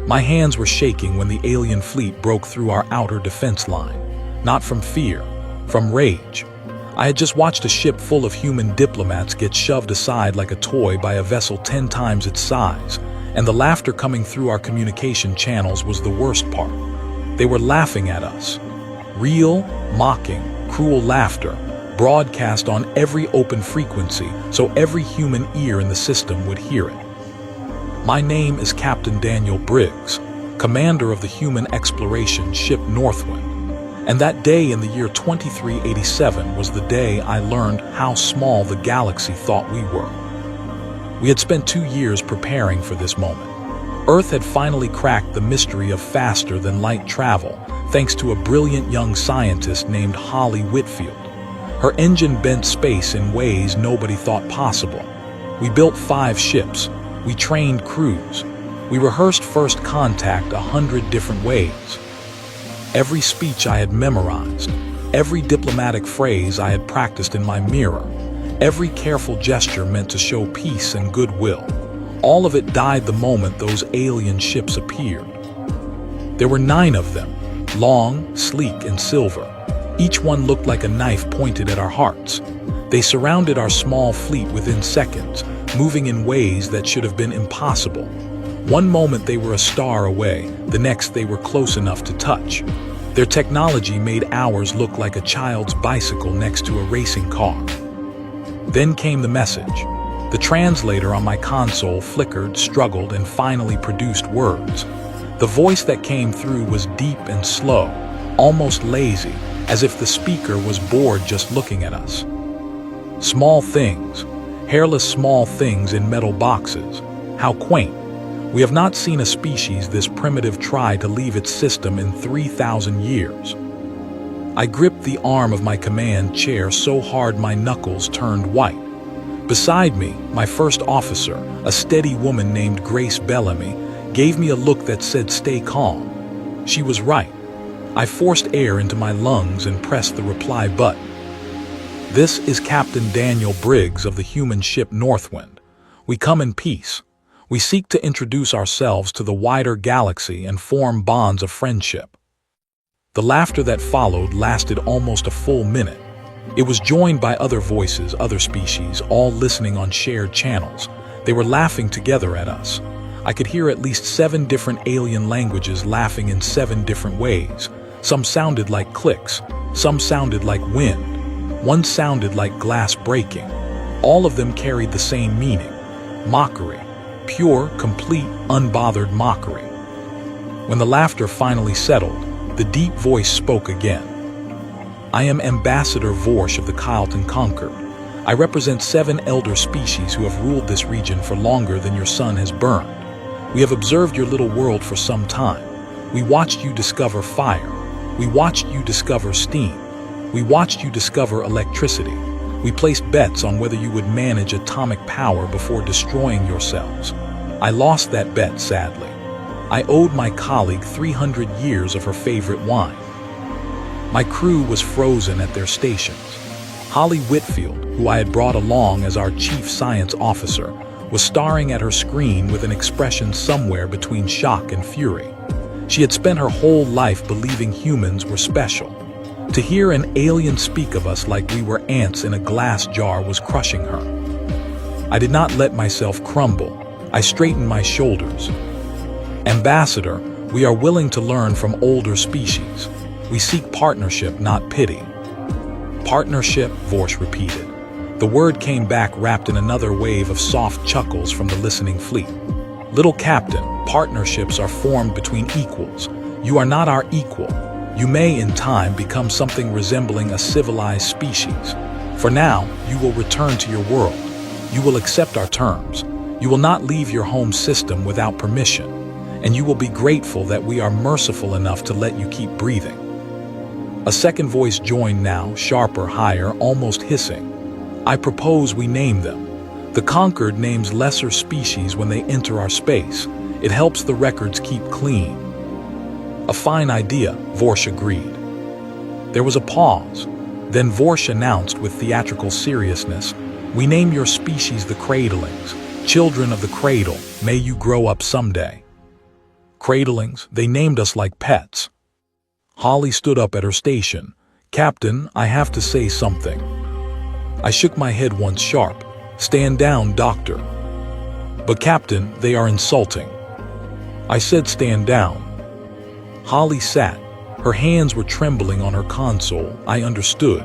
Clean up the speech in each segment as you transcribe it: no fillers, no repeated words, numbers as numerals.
My hands were shaking when the alien fleet broke through our outer defense line. Not from fear, from rage. I had just watched a ship full of human diplomats get shoved aside like a toy by a vessel 10 times its size, and the laughter coming through our communication channels was the worst part. They were laughing at us. Real, mocking, cruel laughter, broadcast on every open frequency so every human ear in the system would hear it. My name is Captain Daniel Briggs, commander of the human exploration ship Northwind. And that day in the year 2387 was the day I learned how small the galaxy thought we were. We had spent 2 years preparing for this moment. Earth had finally cracked the mystery of faster-than-light travel, thanks to a brilliant young scientist named Holly Whitfield. Her engine bent space in ways nobody thought possible. We built 5 ships. We trained crews. We rehearsed first contact 100 different ways. Every speech I had memorized, every diplomatic phrase I had practiced in my mirror, every careful gesture meant to show peace and goodwill. All of it died the moment those alien ships appeared. There were 9 of them, long, sleek, and silver. Each one looked like a knife pointed at our hearts. They surrounded our small fleet within seconds, moving in ways that should have been impossible. One moment they were a star away, the next they were close enough to touch. Their technology made ours look like a child's bicycle next to a racing car. Then came the message. The translator on my console flickered, struggled, and finally produced words. The voice that came through was deep and slow, almost lazy, as if the speaker was bored just looking at us. Small things, hairless small things in metal boxes. How quaint. We have not seen a species this primitive try to leave its system in 3,000 years. I gripped the arm of my command chair so hard my knuckles turned white. Beside me, my first officer, a steady woman named Grace Bellamy, gave me a look that said stay calm. She was right. I forced air into my lungs and pressed the reply button. This is Captain Daniel Briggs of the human ship Northwind. We come in peace. We seek to introduce ourselves to the wider galaxy and form bonds of friendship. The laughter that followed lasted almost a full minute. It was joined by other voices, other species, all listening on shared channels. They were laughing together at us. I could hear at least 7 different alien languages laughing in 7 different ways. Some sounded like clicks, some sounded like wind, one sounded like glass breaking. All of them carried the same meaning: mockery. Pure, complete, unbothered mockery. When the laughter finally settled, the deep voice spoke again. I am Ambassador Vorsh of the Kyleton Concord. I represent 7 elder species who have ruled this region for longer than your sun has burned. We have observed your little world for some time. We watched you discover fire. We watched you discover steam. We watched you discover electricity. We placed bets on whether you would manage atomic power before destroying yourselves. I lost that bet, sadly. I owed my colleague 300 years of her favorite wine. My crew was frozen at their stations. Holly Whitfield, who I had brought along as our chief science officer, was staring at her screen with an expression somewhere between shock and fury. She had spent her whole life believing humans were special. To hear an alien speak of us like we were ants in a glass jar was crushing her. I did not let myself crumble. I straightened my shoulders. Ambassador, we are willing to learn from older species. We seek partnership, not pity. Partnership, Vorsh repeated. The word came back wrapped in another wave of soft chuckles from the listening fleet. Little Captain, partnerships are formed between equals. You are not our equal. You may, in time, become something resembling a civilized species. For now, you will return to your world. You will accept our terms. You will not leave your home system without permission. And you will be grateful that we are merciful enough to let you keep breathing. A second voice joined now, sharper, higher, almost hissing. I propose we name them. The Concord names lesser species when they enter our space. It helps the records keep clean. A fine idea, Vorsh agreed. There was a pause. Then Vorsh announced with theatrical seriousness, we name your species the Cradlings, children of the cradle, may you grow up someday. Cradlings, they named us like pets. Holly stood up at her station. Captain, I have to say something. I shook my head once sharp. Stand down, doctor. But Captain, they are insulting. I said stand down. Holly sat. Her hands were trembling on her console. I understood.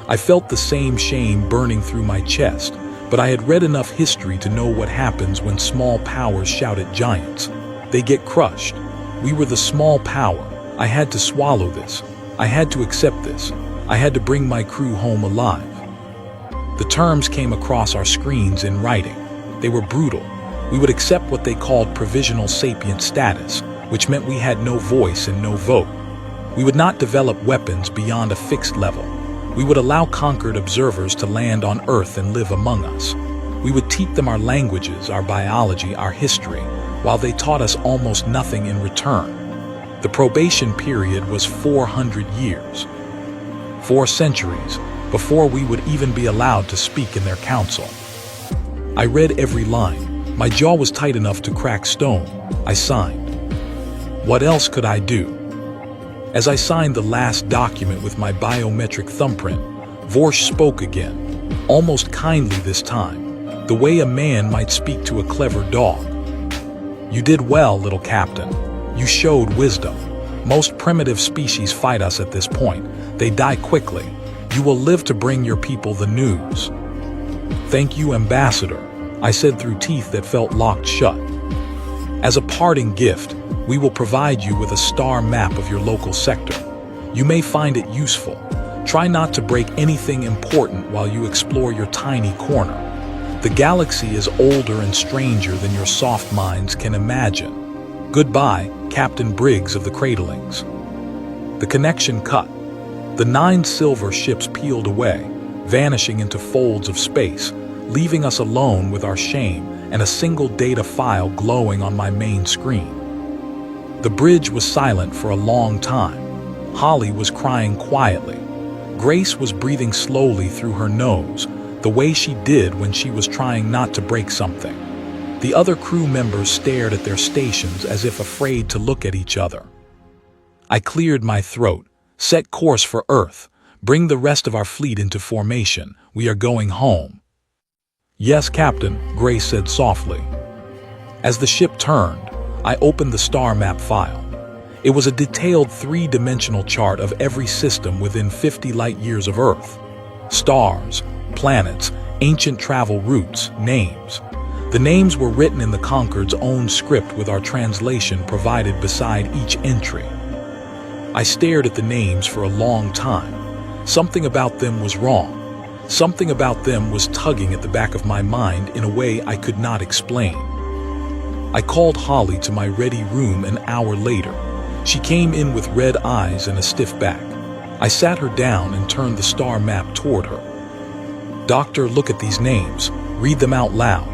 I felt the same shame burning through my chest, but I had read enough history to know what happens when small powers shout at giants. They get crushed. We were the small power. I had to swallow this. I had to accept this. I had to bring my crew home alive. The terms came across our screens in writing. They were brutal. We would accept what they called provisional sapient status, which meant we had no voice and no vote. We would not develop weapons beyond a fixed level. We would allow conquered observers to land on Earth and live among us. We would teach them our languages, our biology, our history, while they taught us almost nothing in return. The probation period was 400 years. 4 centuries before we would even be allowed to speak in their council. I read every line. My jaw was tight enough to crack stone. I signed. What else could I do? As I signed the last document with my biometric thumbprint, Vorsh spoke again, almost kindly this time, the way a man might speak to a clever dog. You did well, little captain. You showed wisdom. Most primitive species fight us at this point. They die quickly. You will live to bring your people the news. Thank you, Ambassador, I said through teeth that felt locked shut. As a parting gift, we will provide you with a star map of your local sector. You may find it useful. Try not to break anything important while you explore your tiny corner. The galaxy is older and stranger than your soft minds can imagine. Goodbye, Captain Briggs of the Cradlings. The connection cut. The 9 silver ships peeled away, vanishing into folds of space, leaving us alone with our shame and a single data file glowing on my main screen. The bridge was silent for a long time. Holly was crying quietly. Grace was breathing slowly through her nose, the way she did when she was trying not to break something. The other crew members stared at their stations as if afraid to look at each other. I cleared my throat. Set course for Earth. Bring the rest of our fleet into formation. We are going home. Yes, Captain, Grace said softly. As the ship turned, I opened the star map file. It was a detailed 3-dimensional chart of every system within 50 light-years of Earth. Stars, planets, ancient travel routes, names. The names were written in the Concord's own script with our translation provided beside each entry. I stared at the names for a long time. Something about them was wrong. Something about them was tugging at the back of my mind in a way I could not explain. I called Holly to my ready room an hour later. She came in with red eyes and a stiff back. I sat her down and turned the star map toward her. Doctor, look at these names. Read them out loud.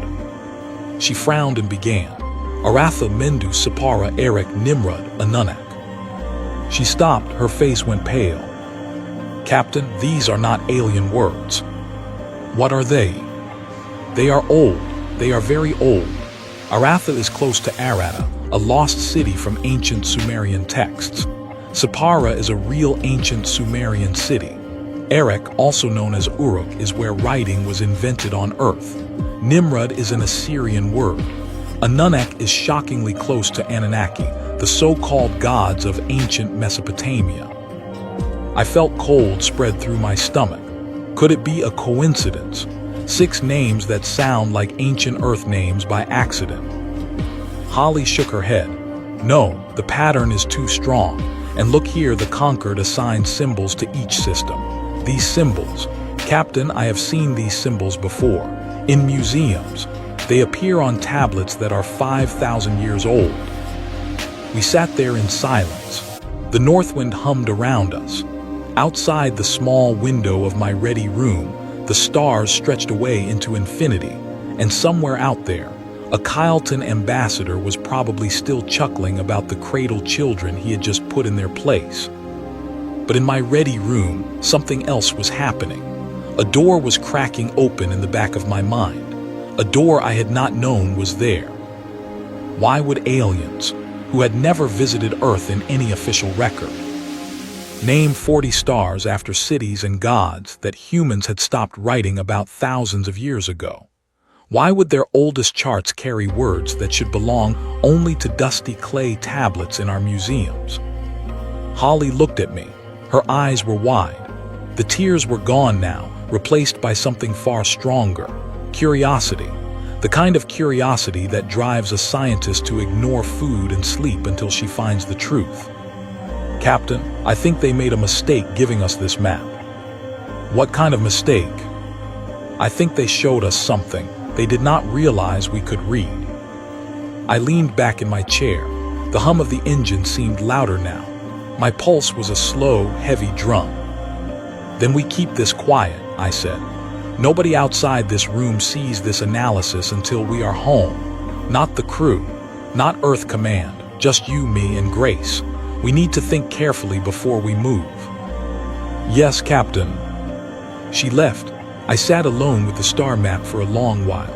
She frowned and began. Aratha, Mendu, Sapara, Eric, Nimrod, Anunnaki. She stopped, her face went pale. Captain, these are not alien words. What are they? They are old. They are very old. Aratha is close to Arata, a lost city from ancient Sumerian texts. Sapara is a real ancient Sumerian city. Erech, also known as Uruk, is where writing was invented on Earth. Nimrod is an Assyrian word. Anunnaki is shockingly close to Anunnaki, the so-called gods of ancient Mesopotamia. I felt cold spread through my stomach. Could it be a coincidence? 6 names that sound like ancient Earth names by accident. Holly shook her head. No, the pattern is too strong. And look here, the Conquered assigned symbols to each system. These symbols. Captain, I have seen these symbols before. In museums. They appear on tablets that are 5,000 years old. We sat there in silence. The north wind hummed around us. Outside the small window of my ready room, the stars stretched away into infinity, and somewhere out there, a Kyleton ambassador was probably still chuckling about the cradle children he had just put in their place. But in my ready room, something else was happening. A door was cracking open in the back of my mind. A door I had not known was there. Why would aliens, who had never visited Earth in any official record. Name 40 stars after cities and gods that humans had stopped writing about thousands of years ago. Why would their oldest charts carry words that should belong only to dusty clay tablets in our museums? Holly looked at me. Her eyes were wide. The tears were gone now, replaced by something far stronger: curiosity. The kind of curiosity that drives a scientist to ignore food and sleep until she finds the truth. Captain, I think they made a mistake giving us this map. What kind of mistake? I think they showed us something they did not realize we could read. I leaned back in my chair. The hum of the engine seemed louder now. My pulse was a slow, heavy drum. Then we keep this quiet, I said. Nobody outside this room sees this analysis until we are home. Not the crew, not Earth Command, just you, me, and Grace. We need to think carefully before we move. Yes, Captain. She left. I sat alone with the star map for a long while.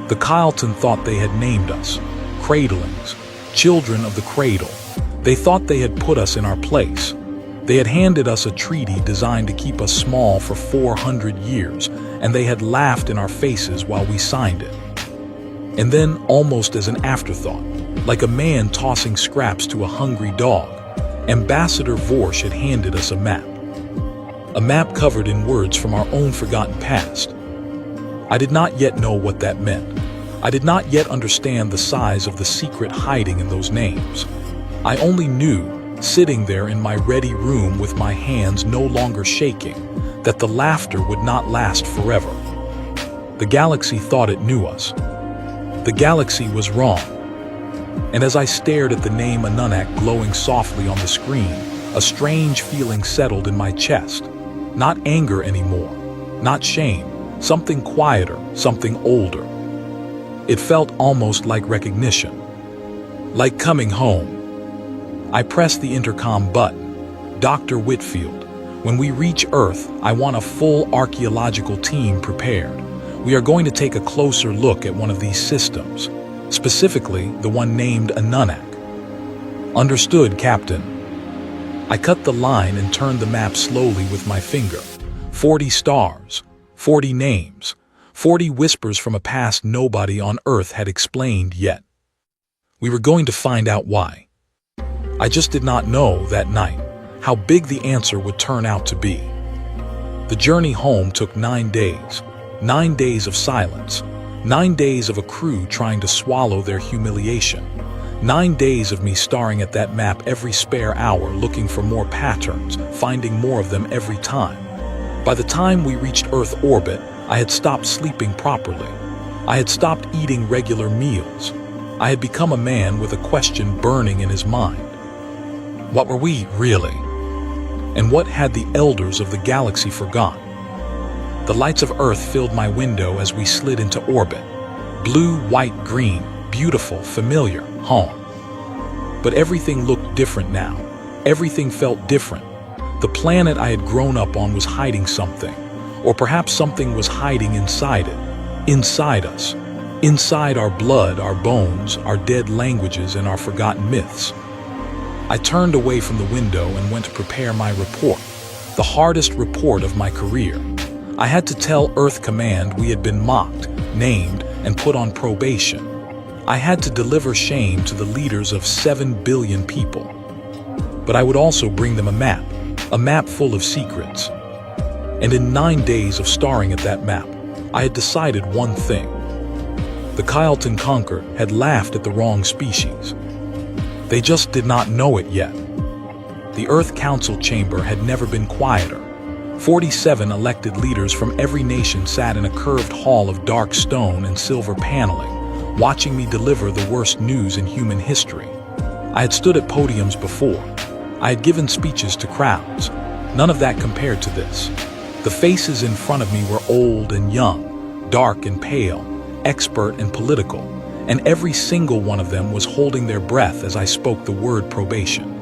The Kyleton thought they had named us Cradlings, children of the cradle. They thought they had put us in our place. They had handed us a treaty designed to keep us small for 400 years, and they had laughed in our faces while we signed it. And then, almost as an afterthought, like a man tossing scraps to a hungry dog, Ambassador Vorsh had handed us a map. A map covered in words from our own forgotten past. I did not yet know what that meant. I did not yet understand the size of the secret hiding in those names. I only knew, sitting there in my ready room with my hands no longer shaking, that the laughter would not last forever. The galaxy thought it knew us. The galaxy was wrong. And as I stared at the name Anunnaki glowing softly on the screen, a strange feeling settled in my chest. Not anger anymore, not shame, something quieter, something older. It felt almost like recognition, like coming home. I pressed the intercom button. Dr. Whitfield, when we reach Earth, I want a full archaeological team prepared. We are going to take a closer look at one of these systems, specifically the one named Anunnaki. Understood, Captain. I cut the line and turned the map slowly with my finger. 40 stars, 40 names, 40 whispers from a past nobody on Earth had explained yet. We were going to find out why. I just did not know that night how big the answer would turn out to be. The journey home took 9 days. 9 days of silence. 9 days of a crew trying to swallow their humiliation. 9 days of me staring at that map every spare hour, looking for more patterns, finding more of them every time. By the time we reached Earth orbit, I had stopped sleeping properly. I had stopped eating regular meals. I had become a man with a question burning in his mind. What were we, really? And what had the elders of the galaxy forgotten? The lights of Earth filled my window as we slid into orbit. Blue, white, green, beautiful, familiar, home. But everything looked different now. Everything felt different. The planet I had grown up on was hiding something, or perhaps something was hiding inside it, inside us, inside our blood, our bones, our dead languages, and our forgotten myths. I turned away from the window and went to prepare my report, the hardest report of my career. I had to tell Earth Command we had been mocked, named, and put on probation. I had to deliver shame to the leaders of 7 billion people. But I would also bring them a map full of secrets. And in 9 days of staring at that map, I had decided one thing. The Kyleton Conquered had laughed at the wrong species. They just did not know it yet. The Earth Council chamber had never been quieter. 47 elected leaders from every nation sat in a curved hall of dark stone and silver paneling, watching me deliver the worst news in human history. I had stood at podiums before. I had given speeches to crowds. None of that compared to this. The faces in front of me were old and young, dark and pale, expert and political, and every single one of them was holding their breath as I spoke the word probation.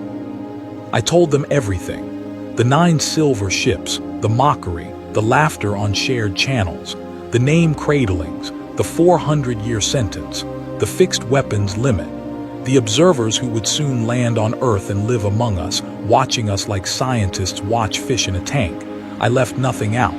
I told them everything. The 9 silver ships, the mockery, the laughter on shared channels, the name Cradlings, the 400-year sentence, the fixed weapons limit. The observers who would soon land on Earth and live among us, watching us like scientists watch fish in a tank. I left nothing out.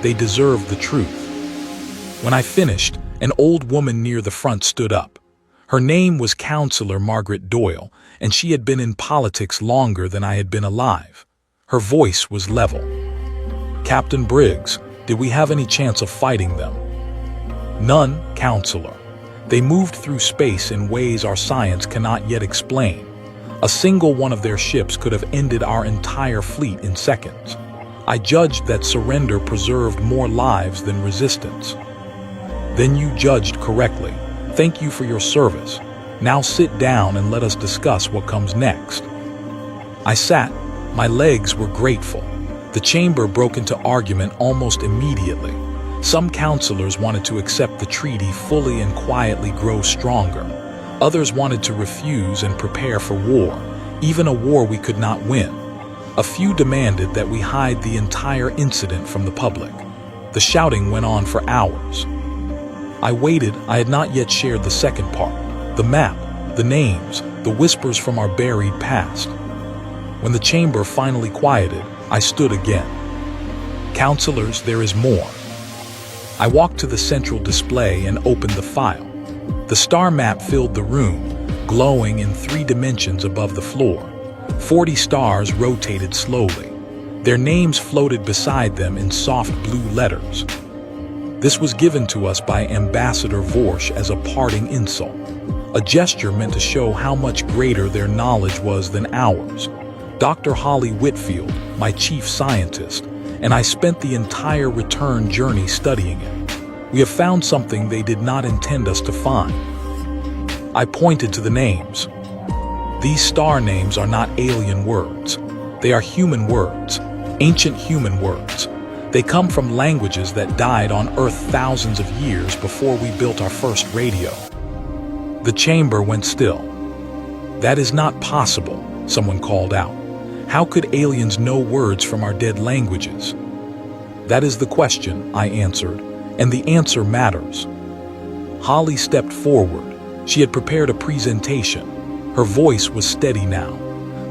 They deserved the truth. When I finished, an old woman near the front stood up. Her name was Counselor Margaret Doyle, and she had been in politics longer than I had been alive. Her voice was level. "Captain Briggs, did we have any chance of fighting them?" "None, Counselor. They moved through space in ways our science cannot yet explain. A single one of their ships could have ended our entire fleet in seconds. I judged that surrender preserved more lives than resistance." "Then you judged correctly. Thank you for your service. Now sit down and let us discuss what comes next." I sat. My legs were grateful. The chamber broke into argument almost immediately. Some counselors wanted to accept the treaty fully and quietly grow stronger. Others wanted to refuse and prepare for war, even a war we could not win. A few demanded that we hide the entire incident from the public. The shouting went on for hours. I waited. I had not yet shared the second part, the map, the names, the whispers from our buried past. When the chamber finally quieted, I stood again. "Counselors, there is more." I walked to the central display and opened the file. The star map filled the room, glowing in 3 dimensions above the floor. 40 stars rotated slowly. Their names floated beside them in soft blue letters. This was given to us by Ambassador Vorsch as a parting insult, a gesture meant to show how much greater their knowledge was than ours. Dr. Holly Whitfield, my chief scientist, and I spent the entire return journey studying it. "We have found something they did not intend us to find." I pointed to the names. "These star names are not alien words. They are human words, ancient human words. They come from languages that died on Earth thousands of years before we built our first radio." The chamber went still. "That is not possible," someone called out. "How could aliens know words from our dead languages?" "That is the question," I answered, "and the answer matters." Holly stepped forward. She had prepared a presentation. Her voice was steady now.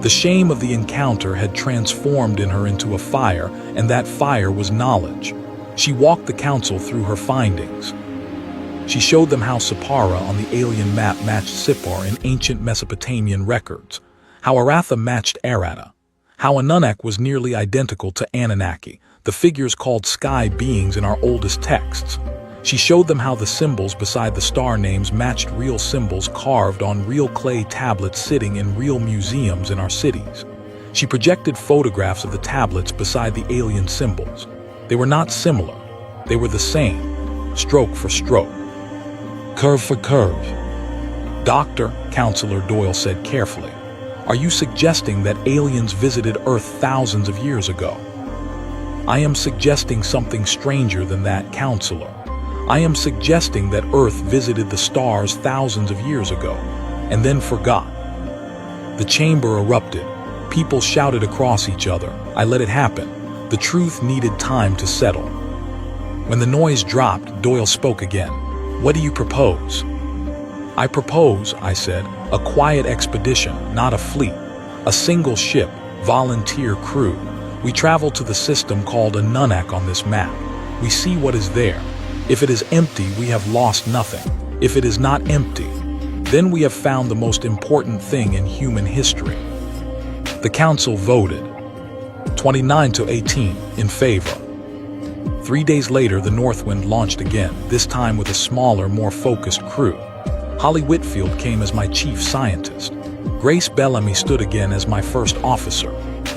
The shame of the encounter had transformed in her into a fire, and that fire was knowledge. She walked the council through her findings. She showed them how Sippara on the alien map matched Sippar in ancient Mesopotamian records, how Aratha matched Aratta, how Anunnaki was nearly identical to Anunnaki, the figures called sky beings in our oldest texts. She showed them how the symbols beside the star names matched real symbols carved on real clay tablets sitting in real museums in our cities. She projected photographs of the tablets beside the alien symbols. They were not similar. They were the same, stroke for stroke, curve for curve. "Doctor," Counselor Doyle said carefully, "are you suggesting that aliens visited Earth thousands of years ago?" "I am suggesting something stranger than that, Counselor. I am suggesting that Earth visited the stars thousands of years ago, and then forgot." The chamber erupted. People shouted across each other. I let it happen. The truth needed time to settle. When the noise dropped, Doyle spoke again. "What do you propose?" "I propose," I said, "a quiet expedition, not a fleet. A single ship, volunteer crew. We travel to the system called Anunnaki on this map. We see what is there. If it is empty, we have lost nothing. If it is not empty, then we have found the most important thing in human history." The council voted 29-18 in favor. 3 days later, the Northwind launched again, this time with a smaller, more focused crew. Holly Whitfield came as my chief scientist. Grace Bellamy stood again as my first officer.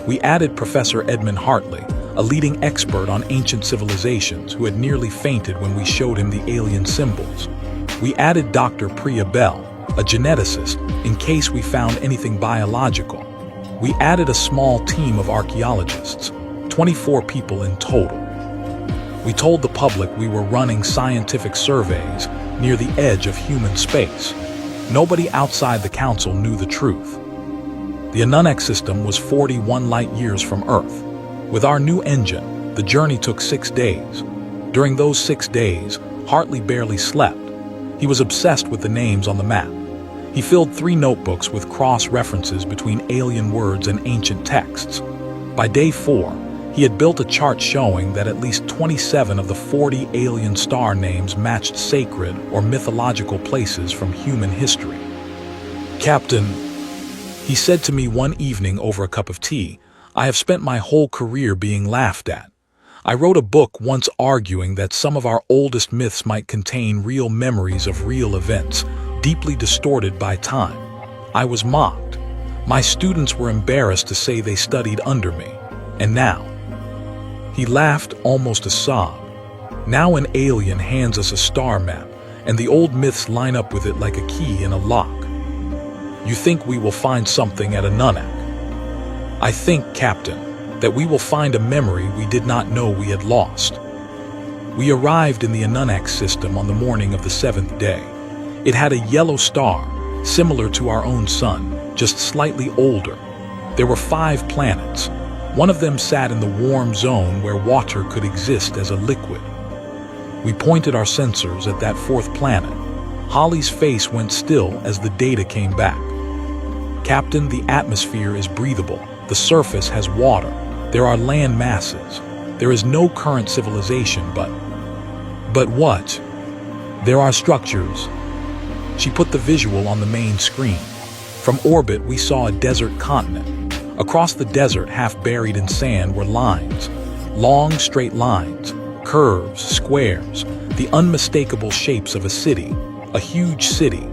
We added Professor Edmund Hartley, a leading expert on ancient civilizations who had nearly fainted when we showed him the alien symbols. We added Dr. Priya Bell, a geneticist, in case we found anything biological. We added a small team of archaeologists, 24 people in total. We told the public we were running scientific surveys near the edge of human space. Nobody outside the council knew the truth. The Anunnaki system was 41 light years from Earth. With our new engine, the journey took 6 days. During those 6 days, Hartley barely slept. He was obsessed with the names on the map. He filled 3 notebooks with cross-references between alien words and ancient texts. By day 4, he had built a chart showing that at least 27 of the 40 alien star names matched sacred or mythological places from human history. "Captain," he said to me one evening over a cup of tea, "I have spent my whole career being laughed at. I wrote a book once arguing that some of our oldest myths might contain real memories of real events, deeply distorted by time. I was mocked. My students were embarrassed to say they studied under me. And now," he laughed almost a sob, "now an alien hands us a star map, and the old myths line up with it like a key in a lock. You think we will find something at Anunnaki? I think, Captain, that we will find a memory we did not know we had lost." We arrived in the Anunnaki system on the morning of the 7th day. It had a yellow star, similar to our own sun, just slightly older. There were 5 planets. One of them sat in the warm zone where water could exist as a liquid. We pointed our sensors at that 4th planet. Holly's face went still as the data came back. "Captain, the atmosphere is breathable. The surface has water. There are land masses. There is no current civilization, but what? There are structures." She put the visual on the main screen. From orbit, we saw a desert continent. Across the desert, half buried in sand, were lines. Long, straight lines, curves, squares, the unmistakable shapes of a city, a huge city.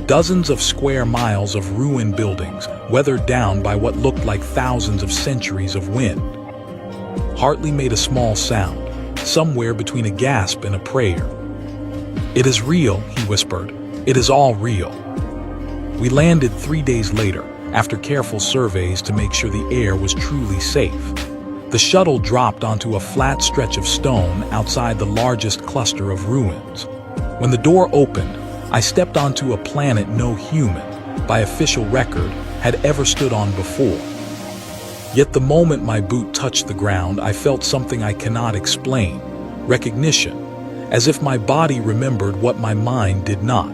Dozens of square miles of ruined buildings, weathered down by what looked like thousands of centuries of wind. Hartley made a small sound, somewhere between a gasp and a prayer. "It is real," he whispered. "It is all real." We landed 3 days later, after careful surveys to make sure the air was truly safe. The shuttle dropped onto a flat stretch of stone outside the largest cluster of ruins. When the door opened, I stepped onto a planet no human, by official record, had ever stood on before. Yet the moment my boot touched the ground, I felt something I cannot explain. Recognition, as if my body remembered what my mind did not.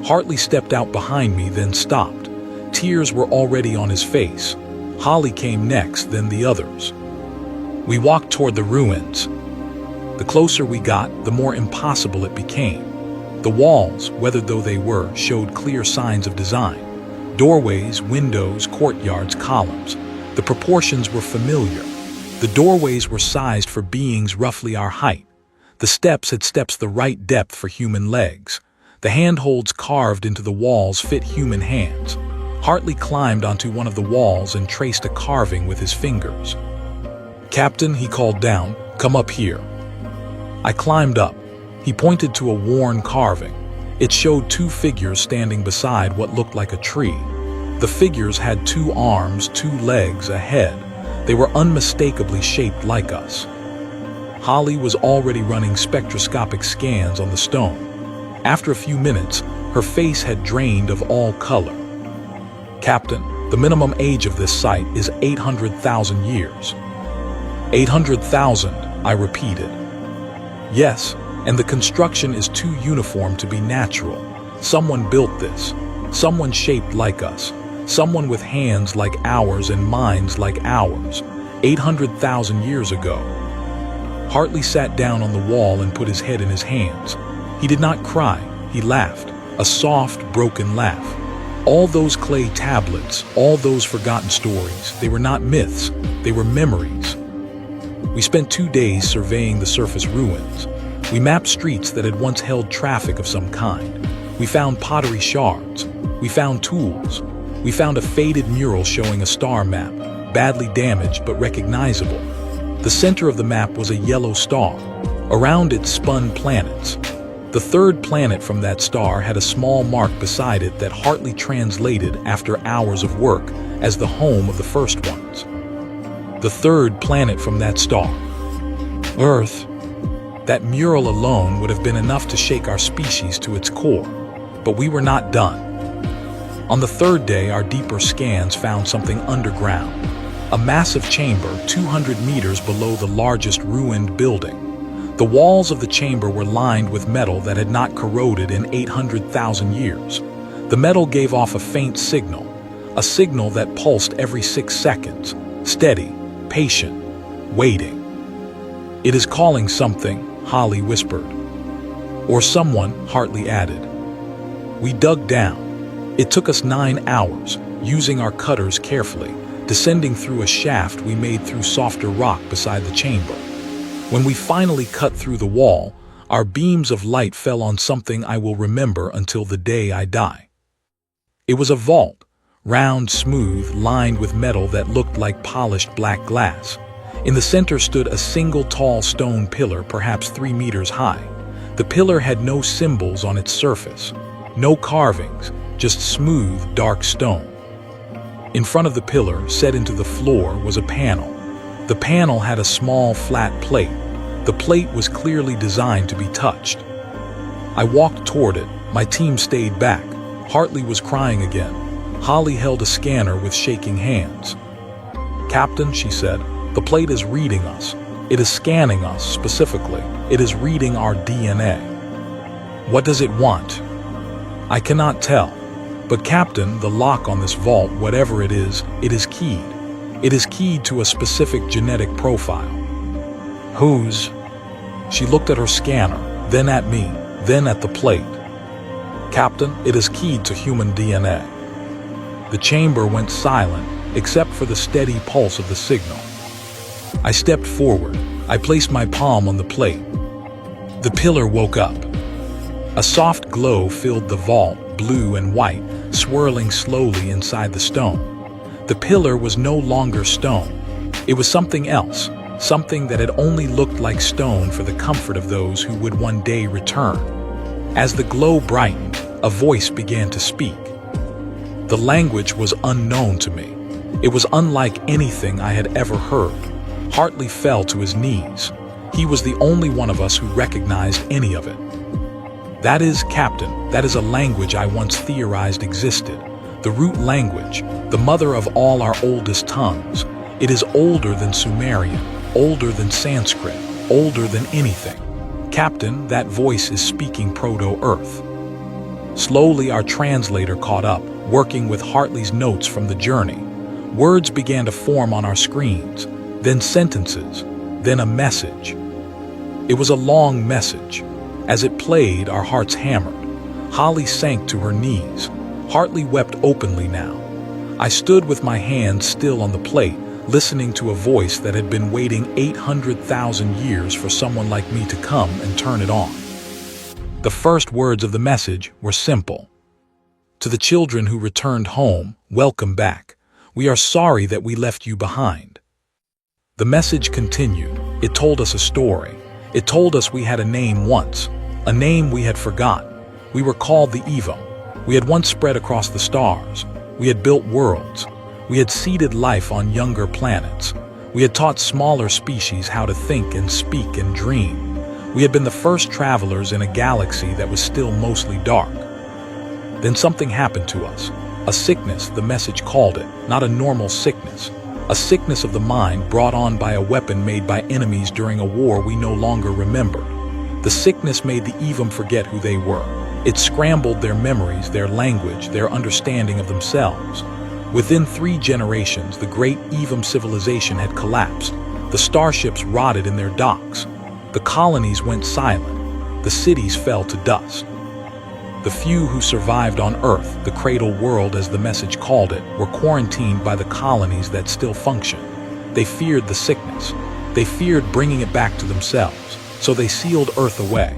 Hartley stepped out behind me, then stopped. Tears were already on his face. Holly came next, then the others. We walked toward the ruins. The closer we got, the more impossible it became. The walls, weathered though they were, showed clear signs of design. Doorways, windows, courtyards, columns. The proportions were familiar. The doorways were sized for beings roughly our height. The steps had steps the right depth for human legs. The handholds carved into the walls fit human hands. Hartley climbed onto one of the walls and traced a carving with his fingers. "Captain," he called down, "come up here." I climbed up. He pointed to a worn carving. It showed 2 figures standing beside what looked like a tree. The figures had 2 arms, 2 legs, a head. They were unmistakably shaped like us. Holly was already running spectroscopic scans on the stone. After a few minutes, her face had drained of all color. "Captain, the minimum age of this site is 800,000 years." 800,000, I repeated. "Yes, and the construction is too uniform to be natural. Someone built this. Someone shaped like us. Someone with hands like ours and minds like ours. 800,000 years ago." Hartley sat down on the wall and put his head in his hands. He did not cry, he laughed, a soft, broken laugh. All those clay tablets, all those forgotten stories, they were not myths, they were memories. We spent 2 days surveying the surface ruins. We mapped streets that had once held traffic of some kind. We found pottery shards. We found tools. We found a faded mural showing a star map, badly damaged but recognizable. The center of the map was a yellow star. Around it spun planets. The 3rd planet from that star had a small mark beside it that Hartley translated after hours of work as the home of the first ones. The 3rd planet from that star. Earth. That mural alone would have been enough to shake our species to its core. But we were not done. On the 3rd day, our deeper scans found something underground. A massive chamber 200 meters below the largest ruined building. The walls of the chamber were lined with metal that had not corroded in 800,000 years. The metal gave off a faint signal, a signal that pulsed every 6 seconds, steady, patient, waiting. "It is calling something," Holly whispered. "Or someone," Hartley added. We dug down. It took us 9 hours, using our cutters carefully, descending through a shaft we made through softer rock beside the chamber. When we finally cut through the wall, our beams of light fell on something I will remember until the day I die. It was a vault, round, smooth, lined with metal that looked like polished black glass. In the center stood a single tall stone pillar, perhaps 3 meters high. The pillar had no symbols on its surface, no carvings, just smooth, dark stone. In front of the pillar, set into the floor, was a panel. The panel had a small, flat plate. The plate was clearly designed to be touched. I walked toward it. My team stayed back. Hartley was crying again. Holly held a scanner with shaking hands. "Captain," she said, "the plate is reading us. It is scanning us specifically. It is reading our DNA." "What does it want?" "I cannot tell. But Captain, the lock on this vault, whatever it is keyed. It is keyed to a specific genetic profile." "Whose?" She looked at her scanner, then at me, then at the plate. "Captain, it is keyed to human DNA." The chamber went silent, except for the steady pulse of the signal. I stepped forward. I placed my palm on the plate. The pillar woke up. A soft glow filled the vault, blue and white, swirling slowly inside the stone. The pillar was no longer stone. It was something else, something that had only looked like stone for the comfort of those who would one day return. As the glow brightened, a voice began to speak. The language was unknown to me. It was unlike anything I had ever heard. Hartley fell to his knees. He was the only one of us who recognized any of it. "That is, Captain, that is a language I once theorized existed. The root language, the mother of all our oldest tongues. It is older than Sumerian, older than Sanskrit, older than anything. Captain, that voice is speaking Proto-Earth." Slowly our translator caught up, working with Hartley's notes from the journey. Words began to form on our screens, then sentences, then a message. It was a long message. As it played, our hearts hammered. Holly sank to her knees. Hartley wept openly now. I stood with my hands still on the plate, listening to a voice that had been waiting 800,000 years for someone like me to come and turn it on. The first words of the message were simple. "To the children who returned home, welcome back. We are sorry that we left you behind." The message continued. It told us a story. It told us we had a name once, a name we had forgotten. We were called the Evum. We had once spread across the stars. We had built worlds. We had seeded life on younger planets. We had taught smaller species how to think and speak and dream. We had been the first travelers in a galaxy that was still mostly dark. Then something happened to us. A sickness, the message called it, not a normal sickness. A sickness of the mind brought on by a weapon made by enemies during a war we no longer remembered. The sickness made the Evum forget who they were. It scrambled their memories, their language, their understanding of themselves. Within 3 generations, the great Evum civilization had collapsed. The starships rotted in their docks. The colonies went silent. The cities fell to dust. The few who survived on Earth, the cradle world as the message called it, were quarantined by the colonies that still functioned. They feared the sickness. They feared bringing it back to themselves, so they sealed Earth away.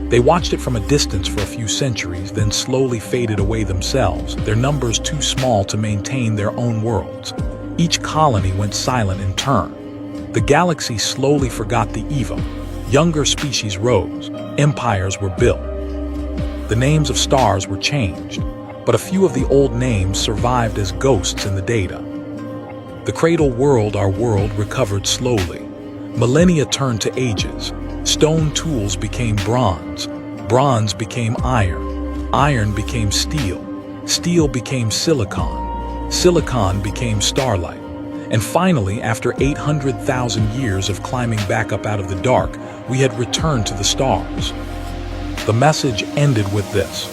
They watched it from a distance for a few centuries, then slowly faded away themselves, their numbers too small to maintain their own worlds. Each colony went silent in turn. The galaxy slowly forgot the Evum. Younger species rose. Empires were built. The names of stars were changed, but a few of the old names survived as ghosts in the data. The cradle world, our world, recovered slowly. Millennia turned to ages. Stone tools became bronze. Bronze became iron. Iron became steel. Steel became silicon. Silicon became starlight. And finally, after 800,000 years of climbing back up out of the dark, we had returned to the stars. The message ended with this: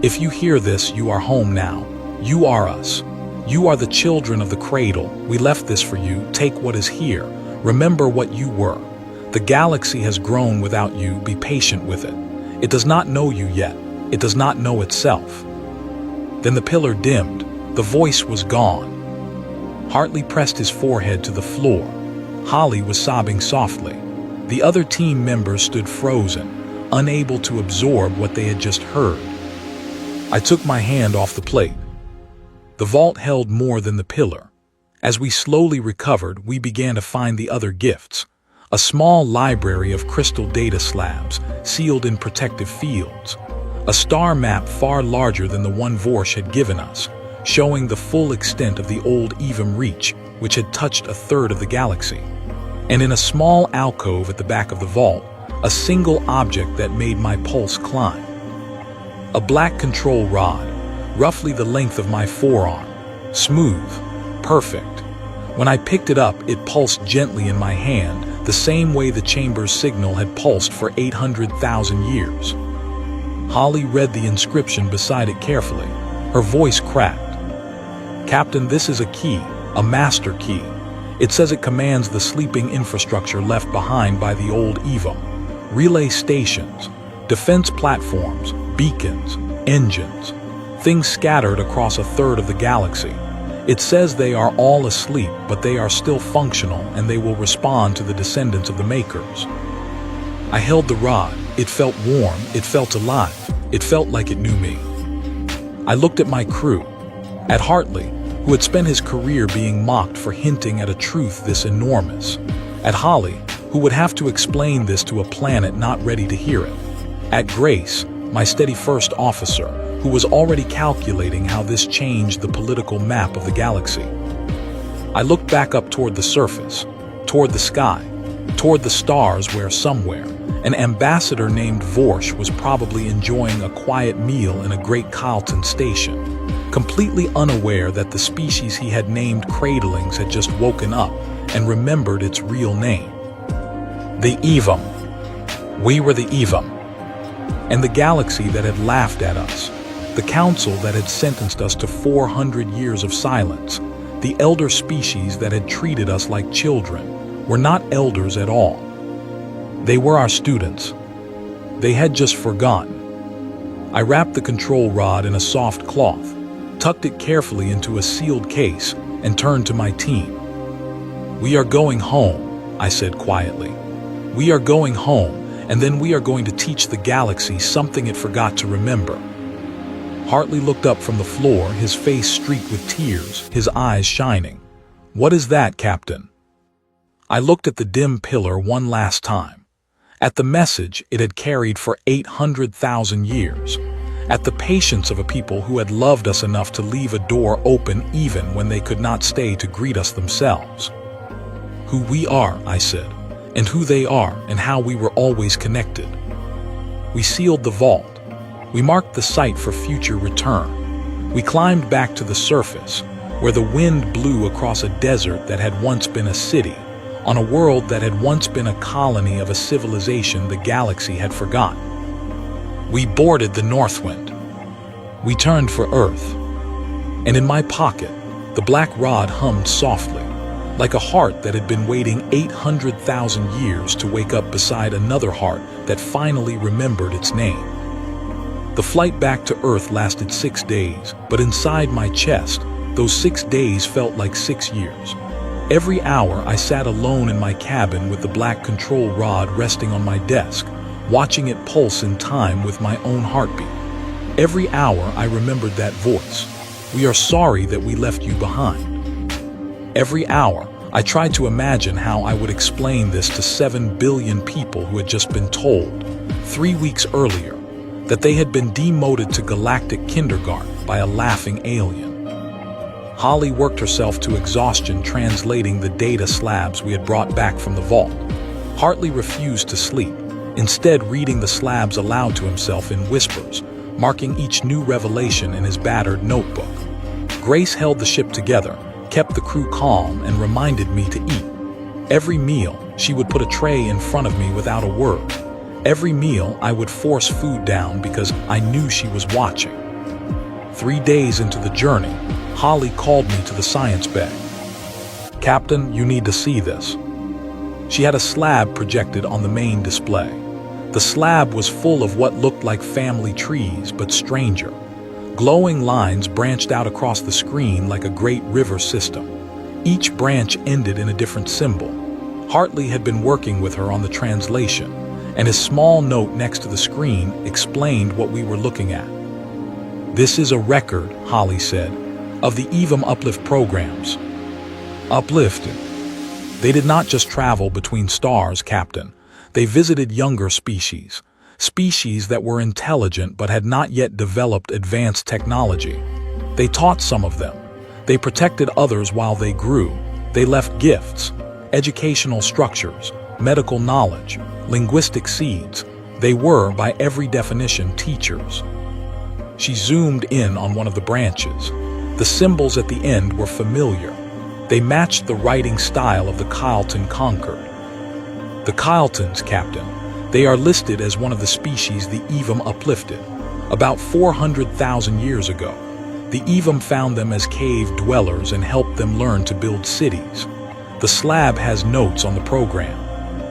If you hear this, you are home now. You are us. You are the children of the cradle. We left this for you. Take what is here. Remember what you were. The galaxy has grown without you. Be patient with it. It does not know you yet. It does not know itself. Then the pillar dimmed. The voice was gone. Hartley pressed his forehead to the floor. Holly was sobbing softly. The other team members stood frozen, unable to absorb what they had just heard. I took my hand off the plate. The vault held more than the pillar. As we slowly recovered, we began to find the other gifts. A small library of crystal data slabs, sealed in protective fields. A star map far larger than the one Vorsh had given us, showing the full extent of the old Evam reach, which had touched a third of the galaxy. And in a small alcove at the back of the vault, a single object that made my pulse climb. A black control rod, roughly the length of my forearm. Smooth, perfect. When I picked it up, it pulsed gently in my hand, the same way the chamber's signal had pulsed for 800,000 years. Holly read the inscription beside it carefully. Her voice cracked. "Captain, this is a key, a master key. It says it commands the sleeping infrastructure left behind by the old Evam. Relay stations, defense platforms, beacons, engines, things scattered across a third of the galaxy. It says they are all asleep, but they are still functional and they will respond to the descendants of the Makers." I held the rod. It felt warm, it felt alive, it felt like it knew me. I looked at my crew, at Hartley, who had spent his career being mocked for hinting at a truth this enormous, at Holly, who would have to explain this to a planet not ready to hear it, at Grace, my steady first officer, who was already calculating how this changed the political map of the galaxy. I looked back up toward the surface, toward the sky, toward the stars where somewhere, an ambassador named Vorsh was probably enjoying a quiet meal in a great Carlton station, completely unaware that the species he had named cradlings had just woken up and remembered its real name. The Evam. We were the Evam. And the galaxy that had laughed at us, the council that had sentenced us to 400 years of silence, the elder species that had treated us like children, were not elders at all. They were our students. They had just forgotten. I wrapped the control rod in a soft cloth, tucked it carefully into a sealed case, and turned to my team. "We are going home," I said quietly. "We are going home, and then we are going to teach the galaxy something it forgot to remember." Hartley looked up from the floor, his face streaked with tears, his eyes shining. "What is that, Captain?" I looked at the dim pillar one last time. At the message it had carried for 800,000 years. At the patience of a people who had loved us enough to leave a door open even when they could not stay to greet us themselves. "Who we are," I said, "and who they are, and how we were always connected." We sealed the vault. We marked the site for future return. We climbed back to the surface, where the wind blew across a desert that had once been a city, on a world that had once been a colony of a civilization the galaxy had forgotten. We boarded the Northwind. We turned for Earth. And in my pocket, the black rod hummed softly, like a heart that had been waiting 800,000 years to wake up beside another heart that finally remembered its name. The flight back to Earth lasted 6 days, but inside my chest, those 6 days felt like 6 years. Every hour I sat alone in my cabin with the black control rod resting on my desk, watching it pulse in time with my own heartbeat. Every hour I remembered that voice. "We are sorry that we left you behind." Every hour I tried to imagine how I would explain this to 7 billion people who had just been told, 3 weeks earlier, that they had been demoted to galactic kindergarten by a laughing alien. Holly worked herself to exhaustion translating the data slabs we had brought back from the vault. Hartley refused to sleep, instead reading the slabs aloud to himself in whispers, marking each new revelation in his battered notebook. Grace held the ship together, kept the crew calm, and reminded me to eat. Every meal, she would put a tray in front of me without a word. Every meal, I would force food down because I knew she was watching. 3 days into the journey, Holly called me to the science bay. "Captain, you need to see this." She had a slab projected on the main display. The slab was full of what looked like family trees, but stranger. Glowing lines branched out across the screen like a great river system. Each branch ended in a different symbol. Hartley had been working with her on the translation, and his small note next to the screen explained what we were looking at. "This is a record," Holly said, "of the EVM uplift programs." Uplifted. They did not just travel between stars, Captain. They visited younger species that were intelligent but had not yet developed advanced technology. They taught some of them. They protected others while they grew. They left gifts, educational structures, medical knowledge, linguistic seeds. They were, by every definition, teachers. She zoomed in on one of the branches. The symbols at the end were familiar. They matched the writing style of the Kyleton Concord. The Kyletons, Captain. They are listed as one of the species the EVM uplifted. About 400,000 years ago, the EVM found them as cave dwellers and helped them learn to build cities. The slab has notes on the program.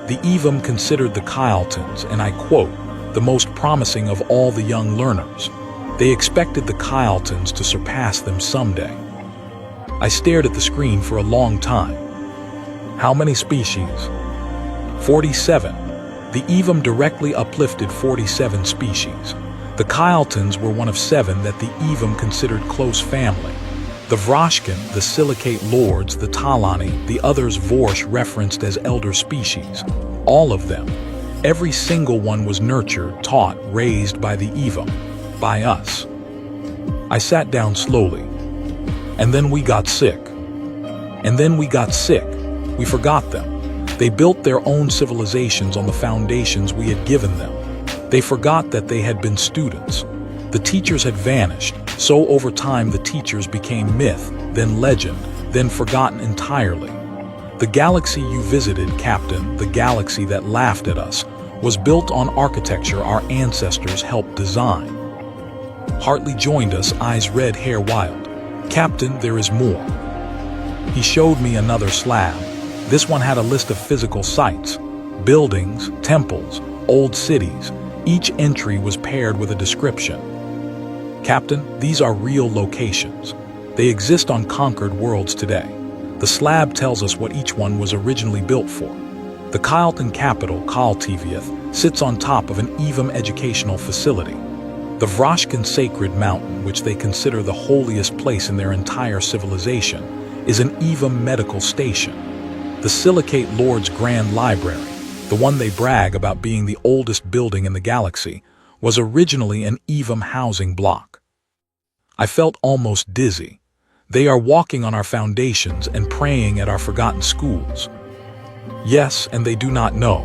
The EVM considered the Kyletons, and I quote, "the most promising of all the young learners." They expected the Kyletons to surpass them someday. I stared at the screen for a long time. How many species? 47. The EVM directly uplifted 47 species. The Kyletons were one of 7 that the EVM considered close family. The Vroshkin, the Silicate Lords, the Talani, the others Vorsh referenced as elder species. All of them. Every single one was nurtured, taught, raised by the EVM. By us. I sat down slowly. And then we got sick. We forgot them. They built their own civilizations on the foundations we had given them. They forgot that they had been students. The teachers had vanished, so over time the teachers became myth, then legend, then forgotten entirely. The galaxy you visited, Captain, the galaxy that laughed at us, was built on architecture our ancestors helped design. Hartley joined us, eyes red, hair wild. "Captain, there is more." He showed me another slab. This one had a list of physical sites, buildings, temples, old cities. Each entry was paired with a description. "Captain, these are real locations. They exist on conquered worlds today. The slab tells us what each one was originally built for. The Kyleton capital, Kaltiviath, sits on top of an EVM educational facility. The Vroshkin Sacred Mountain, which they consider the holiest place in their entire civilization, is an EVM medical station. The Silicate Lord's Grand Library, the one they brag about being the oldest building in the galaxy, was originally an EVM housing block. I felt almost dizzy. They are walking on our foundations and praying at our forgotten schools. Yes, and they do not know.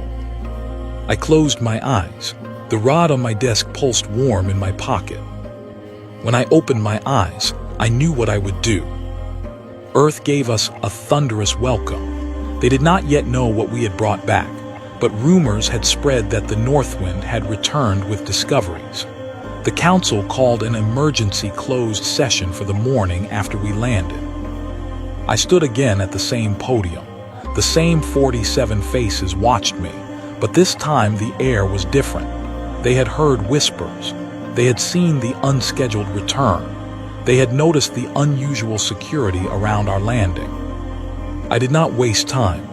I closed my eyes. The rod on my desk pulsed warm in my pocket. When I opened my eyes, I knew what I would do. Earth gave us a thunderous welcome. They did not yet know what we had brought back, but rumors had spread that the Northwind had returned with discoveries. The council called an emergency closed session for the morning after we landed. I stood again at the same podium. The same 47 faces watched me, but this time the air was different. They had heard whispers. They had seen the unscheduled return. They had noticed the unusual security around our landing. I did not waste time.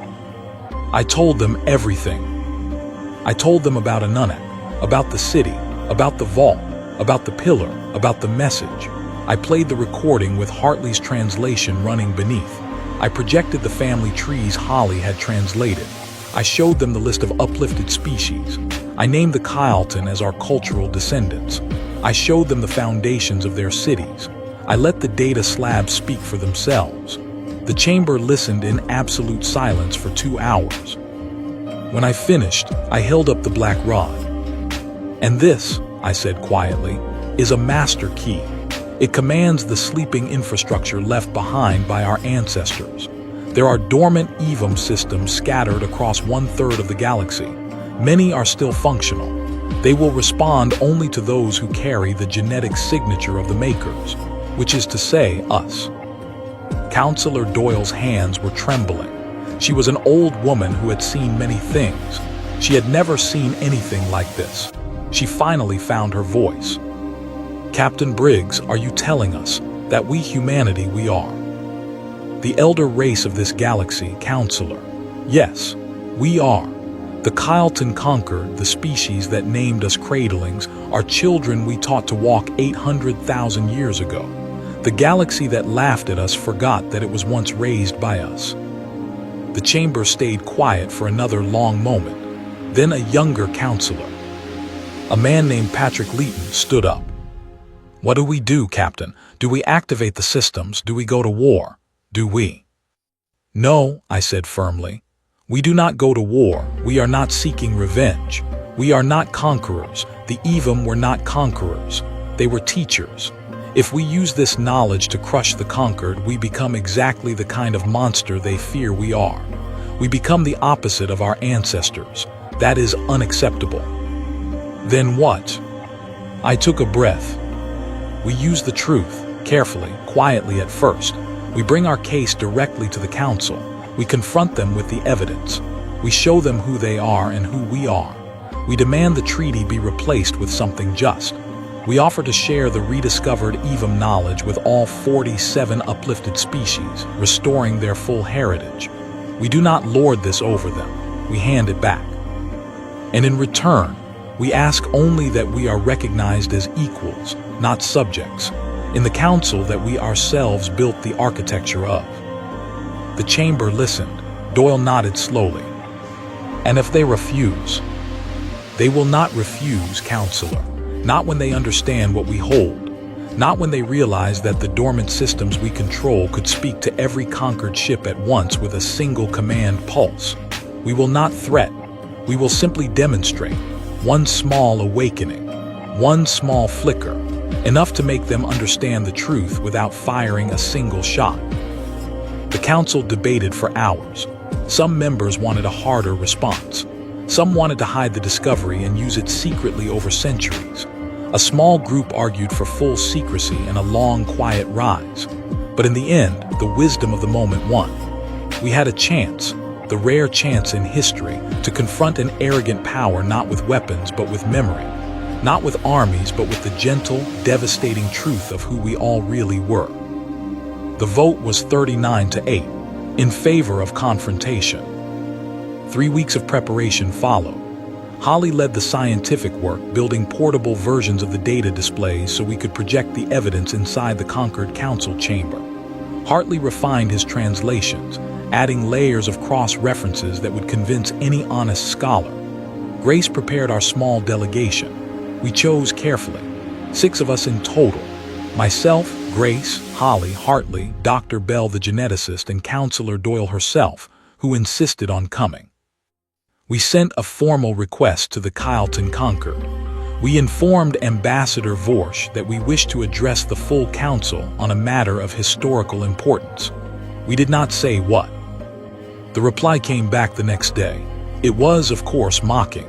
I told them everything. I told them about Anunnaki, about the city, about the vault, about the pillar, about the message. I played the recording with Hartley's translation running beneath. I projected the family trees Holly had translated. I showed them the list of uplifted species. I named the Kyleton as our cultural descendants. I showed them the foundations of their cities. I let the data slabs speak for themselves. The chamber listened in absolute silence for 2 hours. When I finished, I held up the black rod. "And this," I said quietly, "is a master key. It commands the sleeping infrastructure left behind by our ancestors. There are dormant EVM systems scattered across 1/3 of the galaxy. Many are still functional. They will respond only to those who carry the genetic signature of the makers, which is to say, us. Counselor Doyle's hands were trembling. She was an old woman who had seen many things. She had never seen anything like this. She finally found her voice. Captain Briggs, are you telling us that we humanity we are the elder race of this galaxy, Counselor? Yes, we are. The Kyleton conquered, the species that named us cradlings, are children we taught to walk 800,000 years ago. The galaxy that laughed at us forgot that it was once raised by us. The chamber stayed quiet for another long moment. Then a younger counselor, a man named Patrick Leeton, stood up. What do we do, Captain? Do we activate the systems? Do we go to war? Do we? No, I said firmly. We do not go to war. We are not seeking revenge. We are not conquerors. The Evum were not conquerors. They were teachers. If we use this knowledge to crush the conquered, we become exactly the kind of monster they fear we are. We become the opposite of our ancestors. That is unacceptable. Then what? I took a breath. We use the truth, carefully, quietly at first. We bring our case directly to the council. We confront them with the evidence. We show them who they are and who we are. We demand the treaty be replaced with something just. We offer to share the rediscovered Evum knowledge with all 47 uplifted species, restoring their full heritage. We do not lord this over them. We hand it back. And in return, we ask only that we are recognized as equals, not subjects, in the council that we ourselves built the architecture of. The chamber listened. Doyle nodded slowly. And if they refuse? They will not refuse, Counselor. Not when they understand what we hold. Not when they realize that the dormant systems we control could speak to every conquered ship at once with a single command pulse. We will not threaten. We will simply demonstrate. One small awakening. One small flicker. Enough to make them understand the truth without firing a single shot. The council debated for hours. Some members wanted a harder response. Some wanted to hide the discovery and use it secretly over centuries. A small group argued for full secrecy and a long, quiet rise. But in the end, the wisdom of the moment won. We had a chance, the rare chance in history, to confront an arrogant power not with weapons but with memory. Not with armies but with the gentle, devastating truth of who we all really were. The vote was 39-8, in favor of confrontation. 3 weeks of preparation followed. Holly led the scientific work, building portable versions of the data displays so we could project the evidence inside the conquered council chamber. Hartley refined his translations, adding layers of cross-references that would convince any honest scholar. Grace prepared our small delegation. We chose carefully. 6 of us in total. Myself, Grace, Holly, Hartley, Dr. Bell the geneticist, and Counselor Doyle herself, who insisted on coming. We sent a formal request to the Kyleton Conquered. We informed Ambassador Vorsh that we wished to address the full council on a matter of historical importance. We did not say what. The reply came back the next day. It was, of course, mocking.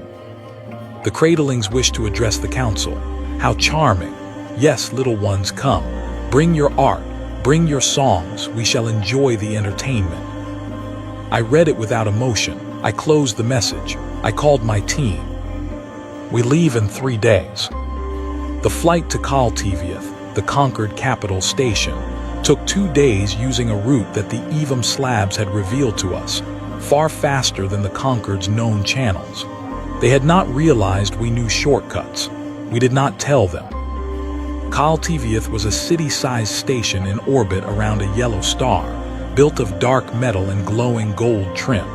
The cradlings wish to address the council. How charming. Yes, little ones, come. Bring your art. Bring your songs. We shall enjoy the entertainment. I read it without emotion. I closed the message. I called my team. We leave in 3 days. The flight to Kaltiviath, the conquered capital station, took 2 days using a route that the Evum slabs had revealed to us, far faster than the conquered's known channels. They had not realized we knew shortcuts. We did not tell them. Kaltiviath was a city-sized station in orbit around a yellow star, built of dark metal and glowing gold trim.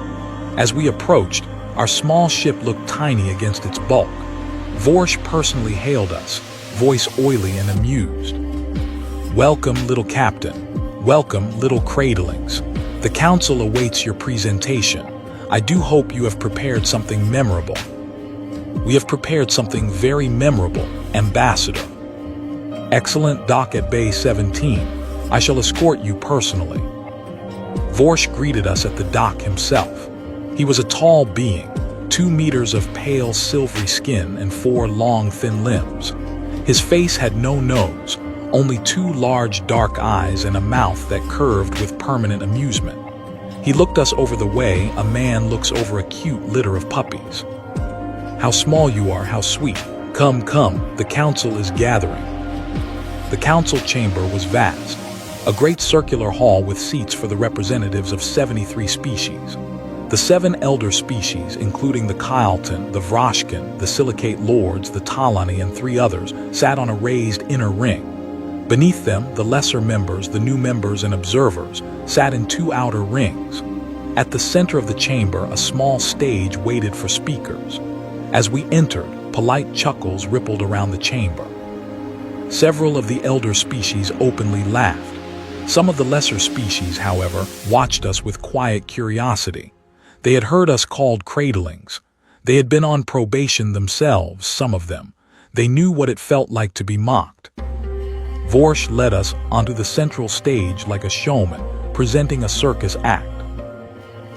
As we approached, our small ship looked tiny against its bulk. Vorsh personally hailed us, voice oily and amused. Welcome, little captain. Welcome, little cradlings. The council awaits your presentation. I do hope you have prepared something memorable. We have prepared something very memorable, Ambassador. Excellent, dock at Bay 17. I shall escort you personally. Vorsh greeted us at the dock himself. He was a tall being, 2 meters of pale silvery skin and 4 long thin limbs. His face had no nose, only 2 large dark eyes and a mouth that curved with permanent amusement. He looked us over the way a man looks over a cute litter of puppies. "How small you are, how sweet. Come, come, the council is gathering." The council chamber was vast, a great circular hall with seats for the representatives of 73 species. The 7 elder species, including the Kyleton, the Vroshkin, the Silicate Lords, the Talani, and 3 others, sat on a raised inner ring. Beneath them, the lesser members, the new members and observers, sat in 2 outer rings. At the center of the chamber, a small stage waited for speakers. As we entered, polite chuckles rippled around the chamber. Several of the elder species openly laughed. Some of the lesser species, however, watched us with quiet curiosity. They had heard us called cradlings. They had been on probation themselves, some of them. They knew what it felt like to be mocked. Vorsh led us onto the central stage like a showman, presenting a circus act.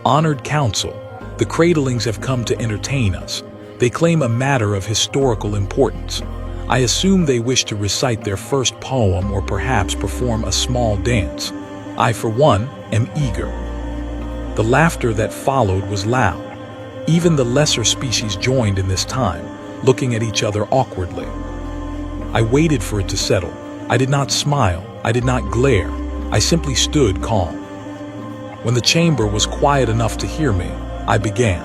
"Honored Council, the cradlings have come to entertain us. They claim a matter of historical importance. I assume they wish to recite their first poem or perhaps perform a small dance. I, for one, am eager." The laughter that followed was loud. Even the lesser species joined in this time, looking at each other awkwardly. I waited for it to settle. I did not smile. I did not glare. I simply stood calm. When the chamber was quiet enough to hear me, I began.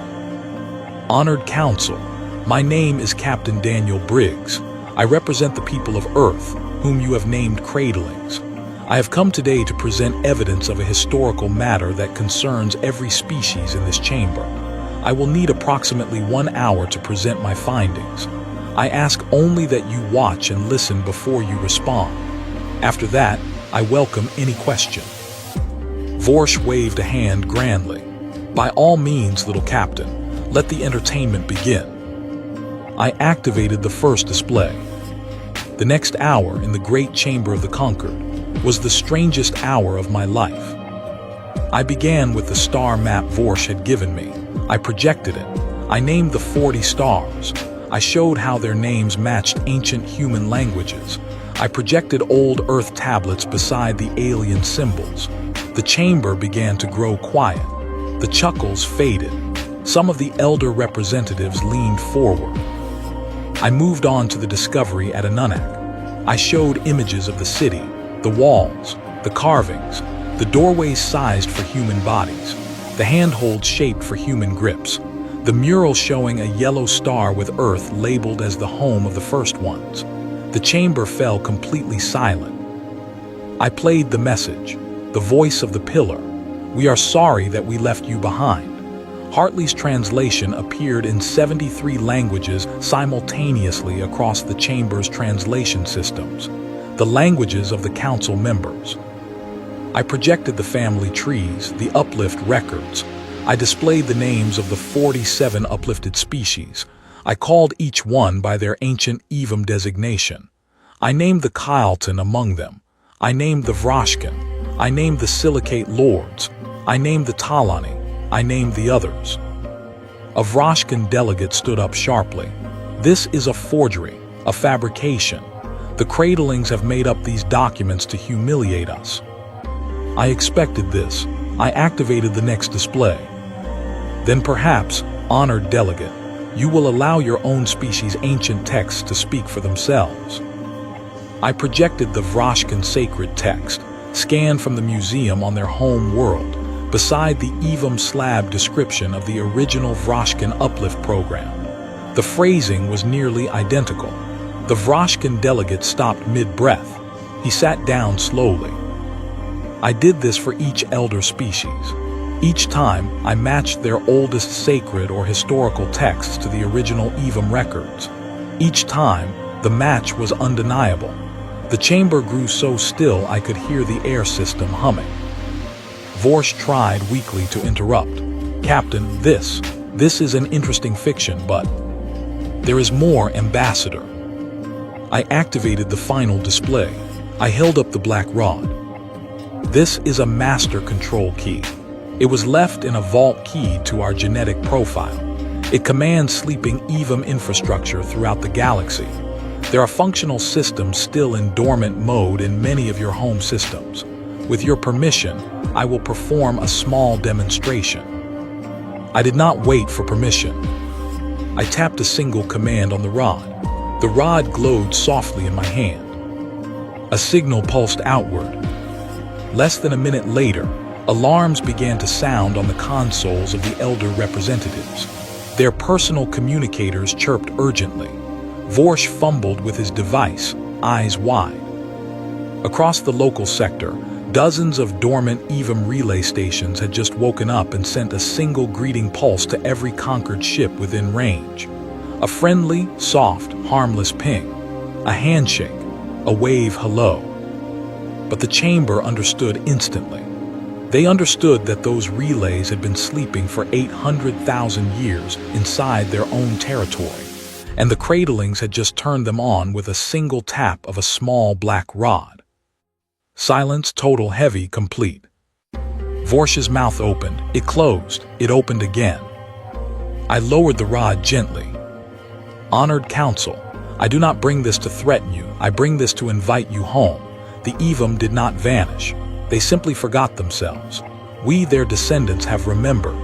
"Honored Council, my name is Captain Daniel Briggs. I represent the people of Earth, whom you have named cradlings. I have come today to present evidence of a historical matter that concerns every species in this chamber. I will need approximately 1 hour to present my findings. I ask only that you watch and listen before you respond. After that, I welcome any question." Vorsh waved a hand grandly. "By all means, little captain, let the entertainment begin." I activated the first display. The next hour in the great chamber of the conquered was the strangest hour of my life. I began with the star map Vorsh had given me. I projected it. I named the 40 stars. I showed how their names matched ancient human languages. I projected old Earth tablets beside the alien symbols. The chamber began to grow quiet. The chuckles faded. Some of the elder representatives leaned forward. I moved on to the discovery at Anunnaki. I showed images of the city, the walls, the carvings, the doorways sized for human bodies, the handholds shaped for human grips, the mural showing a yellow star with Earth labeled as the home of the first ones. The chamber fell completely silent. I played the message, the voice of the pillar. "We are sorry that we left you behind." Hartley's translation appeared in 73 languages simultaneously across the chamber's translation systems, the languages of the council members. I projected the family trees, the uplift records. I displayed the names of the 47 uplifted species. I called each one by their ancient Evam designation. I named the Kyleton among them. I named the Vroshkin. I named the Silicate Lords. I named the Talani. I named the others. A Vroshkin delegate stood up sharply. "This is a forgery, a fabrication. The cradlings have made up these documents to humiliate us." I expected this. I activated the next display. "Then perhaps, honored delegate, you will allow your own species' ancient texts to speak for themselves." I projected the Vroshkin sacred text, scanned from the museum on their home world, beside the Evam slab description of the original Vroshkin uplift program. The phrasing was nearly identical. The Vroshkin delegate stopped mid-breath. He sat down slowly. I did this for each elder species. Each time, I matched their oldest sacred or historical texts to the original Evam records. Each time, the match was undeniable. The chamber grew so still I could hear the air system humming. Vorsh tried weakly to interrupt. "Captain, this is an interesting fiction, but there is more, Ambassador." I activated the final display. I held up the black rod. "This is a master control key. It was left in a vault key to our genetic profile. It commands sleeping EVM infrastructure throughout the galaxy. There are functional systems still in dormant mode in many of your home systems. With your permission, I will perform a small demonstration. I did not wait for permission. I tapped a single command on the rod. The rod glowed softly in my hand. A signal pulsed outward. Less than a minute later, alarms began to sound on the consoles of the Elder representatives. Their personal communicators chirped urgently. Vorsh fumbled with his device, eyes wide. Across the local sector, dozens of dormant EVM relay stations had just woken up and sent a single greeting pulse to every conquered ship within range. A friendly, soft, harmless ping. A handshake. A wave hello. But the chamber understood instantly. They understood that those relays had been sleeping for 800,000 years inside their own territory, and the cradlings had just turned them on with a single tap of a small black rod. Silence total heavy complete. Vorsh's mouth opened. It closed. It opened again. I lowered the rod gently. Honored Council, I do not bring this to threaten you. I bring this to invite you home. The EVM did not vanish. They simply forgot themselves. We, their descendants, have remembered.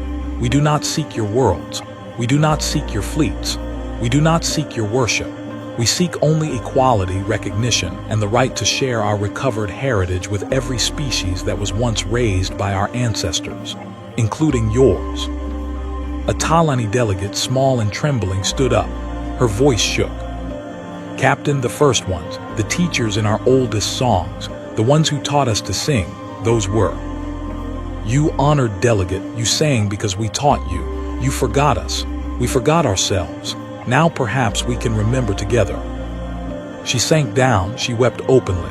We do not seek your worlds. We do not seek your fleets. We do not seek your worship. We seek only equality, recognition, and the right to share our recovered heritage with every species that was once raised by our ancestors, including yours. A Talani delegate, small and trembling, stood up. Her voice shook. Captain, the first ones, the teachers in our oldest songs, the ones who taught us to sing, those were. You, honored delegate, you sang because we taught you. You forgot us. We forgot ourselves. Now perhaps we can remember together. She sank down, she wept openly.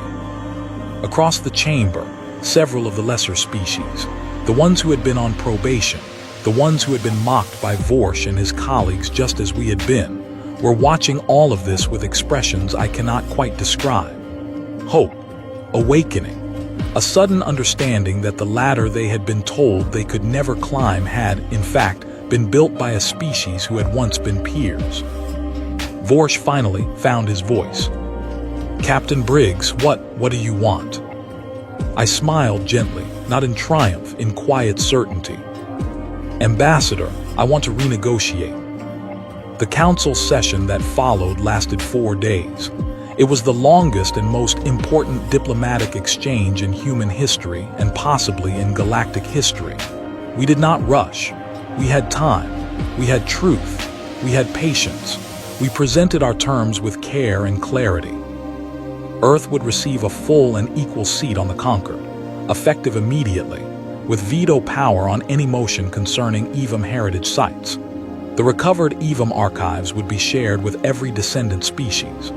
Across the chamber, several of the lesser species, the ones who had been on probation, the ones who had been mocked by Vorsh and his colleagues just as we had been, were watching all of this with expressions I cannot quite describe. Hope, awakening, a sudden understanding that the ladder they had been told they could never climb had, in fact, been built by a species who had once been peers. Vorsh finally found his voice. Captain Briggs, what do you want? I smiled gently, not in triumph, in quiet certainty. Ambassador, I want to renegotiate. The council session that followed lasted 4 days. It was the longest and most important diplomatic exchange in human history and possibly in galactic history. We did not rush. We had time. We had truth. We had patience. We presented our terms with care and clarity. Earth would receive a full and equal seat on the Conquered, effective immediately, with veto power on any motion concerning EVM heritage sites. The recovered EVM archives would be shared with every descendant species.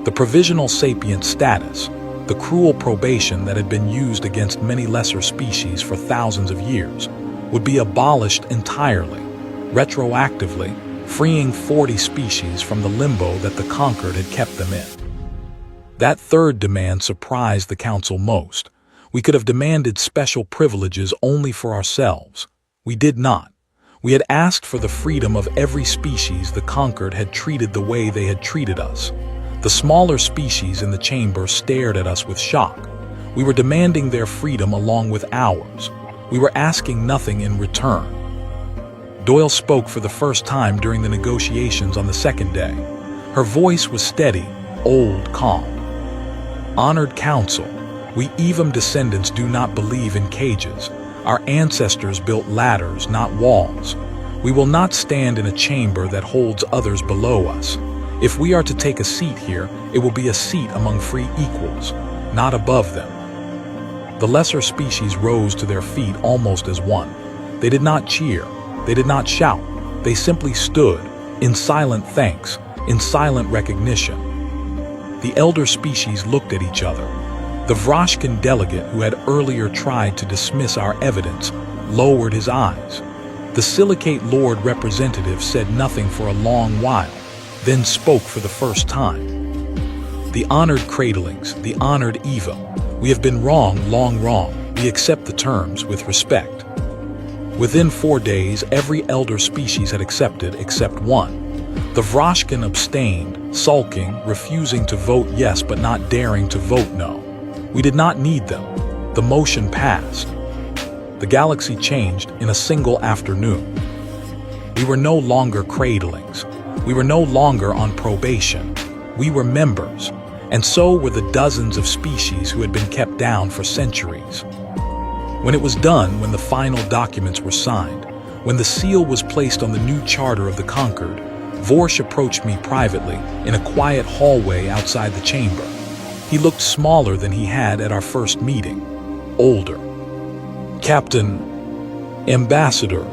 The provisional sapient status, the cruel probation that had been used against many lesser species for thousands of years, would be abolished entirely, retroactively, freeing 40 species from the limbo that the Conquered had kept them in. That third demand surprised the Council most. We could have demanded special privileges only for ourselves. We did not. We had asked for the freedom of every species the Conquered had treated the way they had treated us. The smaller species in the chamber stared at us with shock. We were demanding their freedom along with ours. We were asking nothing in return. Doyle spoke for the first time during the negotiations on the second day. Her voice was steady, old, calm. Honored Council, we EVM descendants do not believe in cages. Our ancestors built ladders, not walls. We will not stand in a chamber that holds others below us. If we are to take a seat here, it will be a seat among free equals, not above them. The lesser species rose to their feet almost as one. They did not cheer. They did not shout. They simply stood, in silent thanks, in silent recognition. The elder species looked at each other. The Vroshkin delegate, who had earlier tried to dismiss our evidence, lowered his eyes. The Silicate Lord representative said nothing for a long while, then spoke for the first time. The honored cradlings, the honored EVM, we have been wrong, long wrong. We accept the terms with respect. Within 4 days, every elder species had accepted except one. The Vroshkin abstained, sulking, refusing to vote yes but not daring to vote no. We did not need them. The motion passed. The galaxy changed in a single afternoon. We were no longer cradlings. We were no longer on probation. We were members, and so were the dozens of species who had been kept down for centuries. When it was done, when the final documents were signed, when the seal was placed on the new charter of the conquered, Vorsh approached me privately in a quiet hallway outside the chamber. He looked smaller than he had at our first meeting, older. "Captain, Ambassador."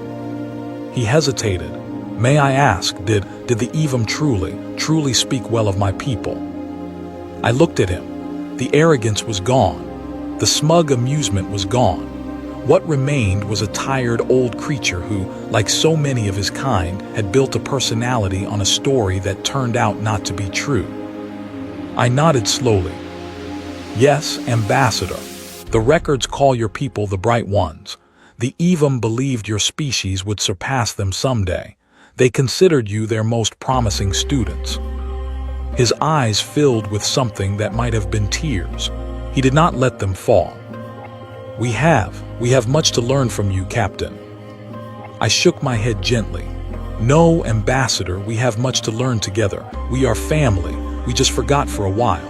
He hesitated. "May I ask, did the Evam truly speak well of my people?" I looked at him. The arrogance was gone. The smug amusement was gone. What remained was a tired old creature who, like so many of his kind, had built a personality on a story that turned out not to be true. I nodded slowly. "Yes, Ambassador. The records call your people the Bright Ones. The Evam believed your species would surpass them someday. They considered you their most promising students." His eyes filled with something that might have been tears. He did not let them fall. We have much to learn from you, Captain." I shook my head gently. "No, Ambassador, we have much to learn together. We are family. We just forgot for a while."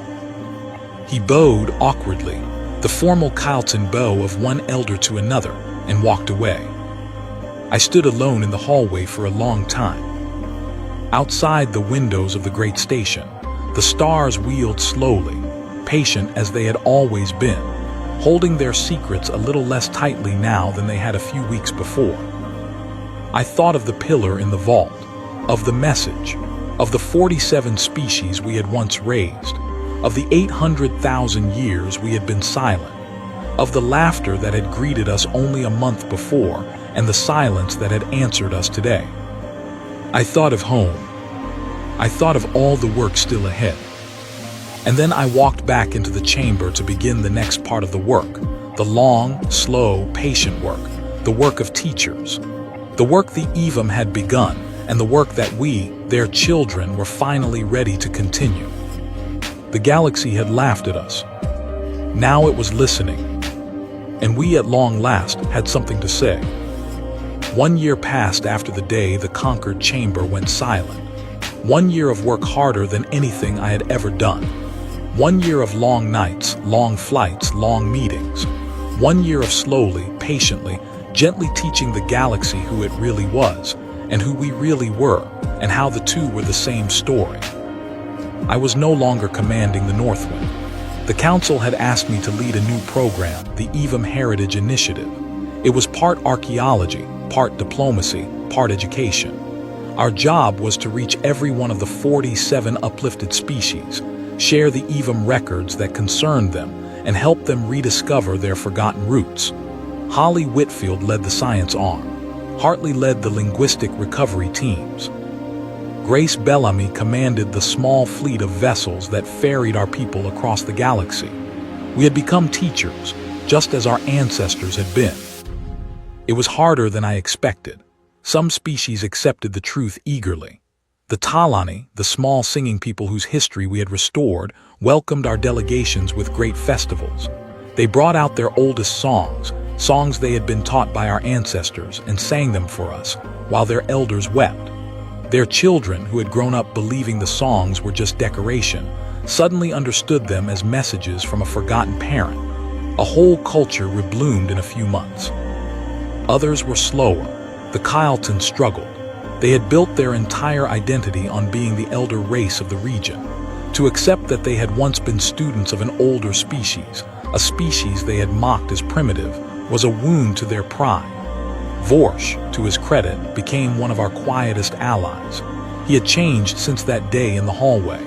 He bowed awkwardly, the formal Kyleton bow of one elder to another, and walked away. I stood alone in the hallway for a long time. Outside the windows of the great station, the stars wheeled slowly, patient as they had always been, holding their secrets a little less tightly now than they had a few weeks before. I thought of the pillar in the vault, of the message, of the 47 species we had once raised, of the 800,000 years we had been silent, of the laughter that had greeted us only a month before and the silence that had answered us today. I thought of home. I thought of all the work still ahead. And then I walked back into the chamber to begin the next part of the work, the long, slow, patient work, the work of teachers, the work the Evam had begun, and the work that we, their children, were finally ready to continue. The galaxy had laughed at us. Now it was listening, and we at long last had something to say. 1 year passed after the day the conquered chamber went silent. 1 year of work harder than anything I had ever done. 1 year of long nights, long flights, long meetings. 1 year of slowly, patiently, gently teaching the galaxy who it really was, and who we really were, and how the two were the same story. I was no longer commanding the Northwind. The Council had asked me to lead a new program, the Evam Heritage Initiative. It was part archaeology, part diplomacy, part education. Our job was to reach every one of the 47 uplifted species, share the Evam records that concerned them, and help them rediscover their forgotten roots. Holly Whitfield led the science arm. Hartley led the linguistic recovery teams. Grace Bellamy commanded the small fleet of vessels that ferried our people across the galaxy. We had become teachers, just as our ancestors had been. It was harder than I expected. Some species accepted the truth eagerly. The Talani, the small singing people whose history we had restored, welcomed our delegations with great festivals. They brought out their oldest songs, songs they had been taught by our ancestors, and sang them for us, while their elders wept. Their children, who had grown up believing the songs were just decoration, suddenly understood them as messages from a forgotten parent. A whole culture rebloomed in a few months. Others were slower. The Kyletons struggled. They had built their entire identity on being the elder race of the region. To accept that they had once been students of an older species, a species they had mocked as primitive, was a wound to their pride. Vorsh, to his credit, became one of our quietest allies. He had changed since that day in the hallway.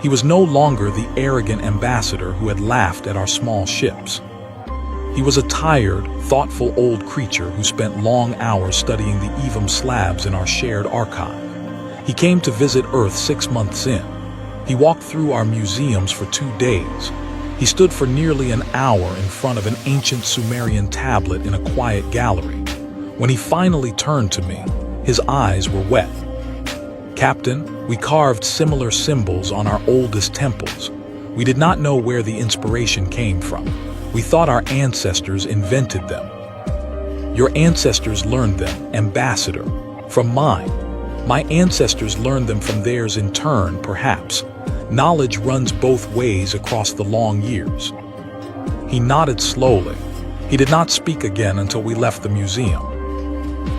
He was no longer the arrogant ambassador who had laughed at our small ships. He was a tired, thoughtful old creature who spent long hours studying the Evam slabs in our shared archive. He came to visit Earth 6 months in. He walked through our museums for 2 days. He stood for nearly an hour in front of an ancient Sumerian tablet in a quiet gallery. When he finally turned to me, his eyes were wet. "Captain, we carved similar symbols on our oldest temples. We did not know where the inspiration came from. We thought our ancestors invented them." "Your ancestors learned them, Ambassador, from mine. My ancestors learned them from theirs in turn, perhaps. Knowledge runs both ways across the long years." He nodded slowly. He did not speak again until we left the museum.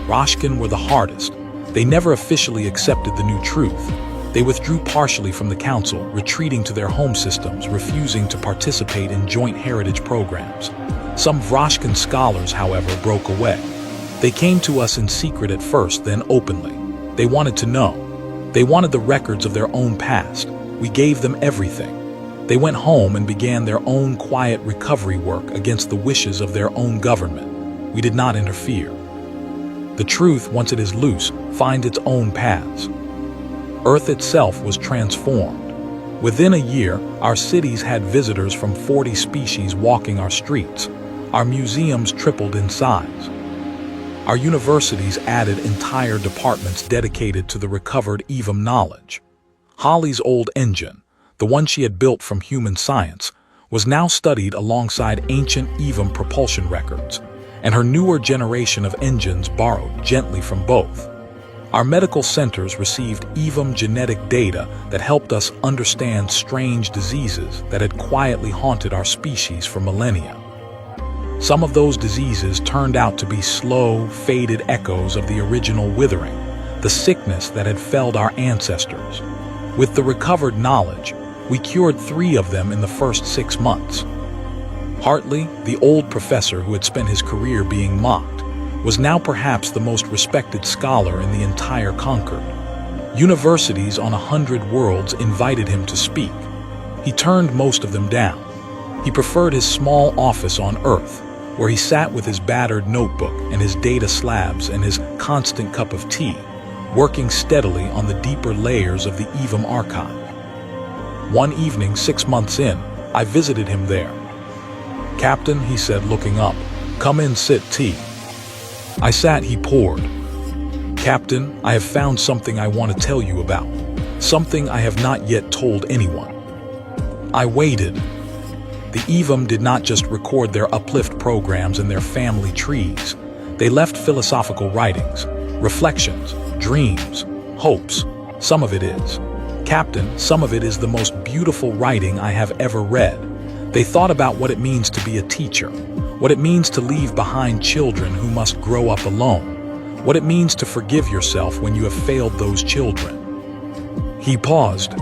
Rashkin were the hardest. They never officially accepted the new truth. They withdrew partially from the council, retreating to their home systems, refusing to participate in joint heritage programs. Some Vrashkin scholars, however, broke away. They came to us in secret at first, then openly. They wanted to know. They wanted the records of their own past. We gave them everything. They went home and began their own quiet recovery work against the wishes of their own government. We did not interfere. The truth, once it is loose, finds its own paths. Earth itself was transformed. Within a year, our cities had visitors from 40 species walking our streets. Our museums tripled in size. Our universities added entire departments dedicated to the recovered EVM knowledge. Holly's old engine, the one she had built from human science, was now studied alongside ancient EVM propulsion records, and her newer generation of engines borrowed gently from both. Our medical centers received EVM genetic data that helped us understand strange diseases that had quietly haunted our species for millennia. Some of those diseases turned out to be slow, faded echoes of the original withering, the sickness that had felled our ancestors. With the recovered knowledge, we cured 3 of them in the first 6 months. Hartley, the old professor who had spent his career being mocked, was now perhaps the most respected scholar in the entire Concord. Universities on 100 worlds invited him to speak. He turned most of them down. He preferred his small office on Earth, where he sat with his battered notebook and his data slabs and his constant cup of tea, working steadily on the deeper layers of the EVM archive. One evening, 6 months in, I visited him there. "Captain," he said, looking up, "come in, sit, tea." I sat, he poured. "Captain, I have found something I want to tell you about. Something I have not yet told anyone." I waited. The EVM did not just record their uplift programs and their family trees. They left philosophical writings, reflections, dreams, hopes. Some of it is. Captain, some of it is the most beautiful writing I have ever read. They thought about what it means to be a teacher, what it means to leave behind children who must grow up alone, what it means to forgive yourself when you have failed those children. He paused.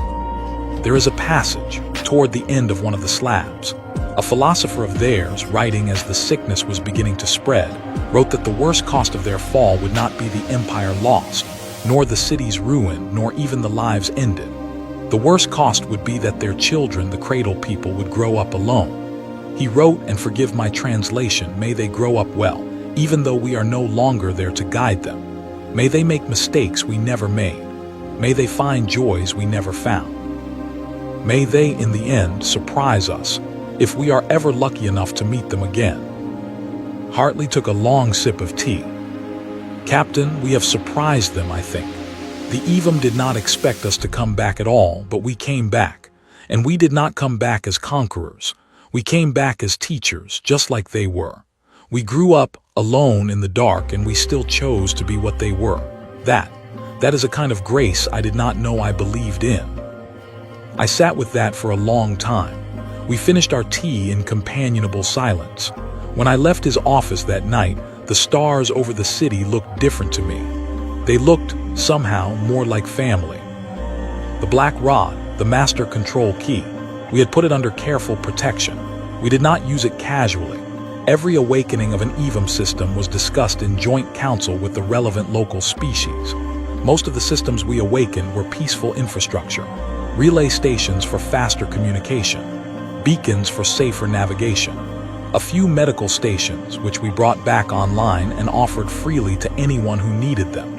There is a passage toward the end of one of the slabs. A philosopher of theirs, writing as the sickness was beginning to spread, wrote that the worst cost of their fall would not be the empire lost, nor the city's ruin, nor even the lives ended. The worst cost would be that their children, the cradle people, would grow up alone. He wrote, and forgive my translation, may they grow up well, even though we are no longer there to guide them. May they make mistakes we never made. May they find joys we never found. May they, in the end, surprise us, if we are ever lucky enough to meet them again. Hartley took a long sip of tea. "Captain, we have surprised them, I think. The EVM did not expect us to come back at all, but we came back. And we did not come back as conquerors. We came back as teachers, just like they were. We grew up alone in the dark, and we still chose to be what they were. That is a kind of grace I did not know I believed in." I sat with that for a long time. We finished our tea in companionable silence. When I left his office that night, the stars over the city looked different to me. They looked, somehow, more like family. The black rod, the master control key, we had put it under careful protection. We did not use it casually. Every awakening of an EVM system was discussed in joint council with the relevant local species. Most of the systems we awakened were peaceful infrastructure, relay stations for faster communication, beacons for safer navigation, a few medical stations which we brought back online and offered freely to anyone who needed them.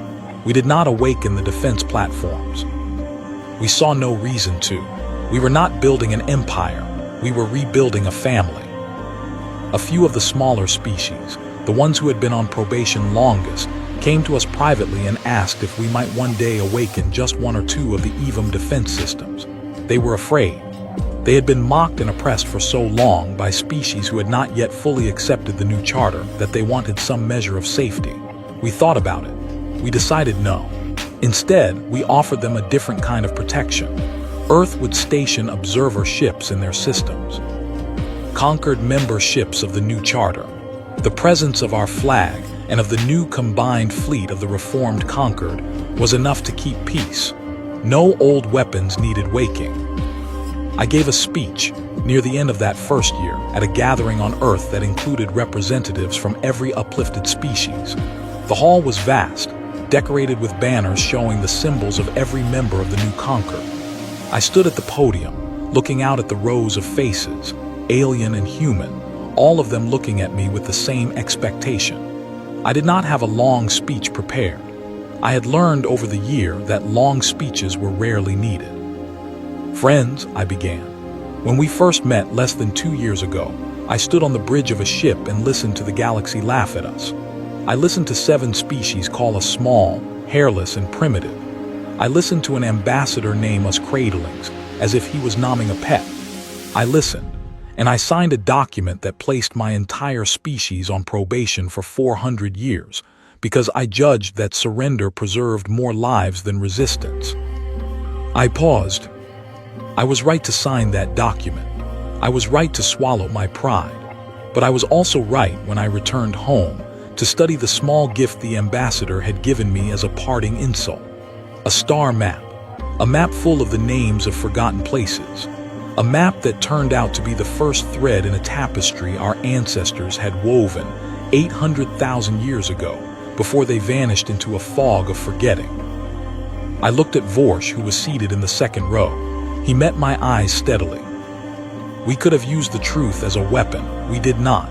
We did not awaken the defense platforms. We saw no reason to. We were not building an empire, we were rebuilding a family. A few of the smaller species, the ones who had been on probation longest, came to us privately and asked if we might one day awaken just one or two of the EVM defense systems. They were afraid. They had been mocked and oppressed for so long by species who had not yet fully accepted the new charter that they wanted some measure of safety. We thought about it. We decided no. Instead, we offered them a different kind of protection. Earth would station observer ships in their systems. Conquered member ships of the new charter. The presence of our flag and of the new combined fleet of the reformed Conquered was enough to keep peace. No old weapons needed waking. I gave a speech near the end of that first year at a gathering on Earth that included representatives from every uplifted species. The hall was vast, decorated with banners showing the symbols of every member of the new Conquered. I stood at the podium, looking out at the rows of faces, alien and human, all of them looking at me with the same expectation. I did not have a long speech prepared. I had learned over the year that long speeches were rarely needed. Friends, I began. When we first met less than 2 years ago, I stood on the bridge of a ship and listened to the galaxy laugh at us. I listened to 7 species call us small, hairless, and primitive. I listened to an ambassador name us cradlings, as if he was nomming a pet. I listened, and I signed a document that placed my entire species on probation for 400 years, because I judged that surrender preserved more lives than resistance. I paused. I was right to sign that document. I was right to swallow my pride. But I was also right when I returned home to study the small gift the ambassador had given me as a parting insult. A star map. A map full of the names of forgotten places. A map that turned out to be the first thread in a tapestry our ancestors had woven 800,000 years ago, before they vanished into a fog of forgetting. I looked at Vorsh, who was seated in the second row. He met my eyes steadily. We could have used the truth as a weapon. We did not.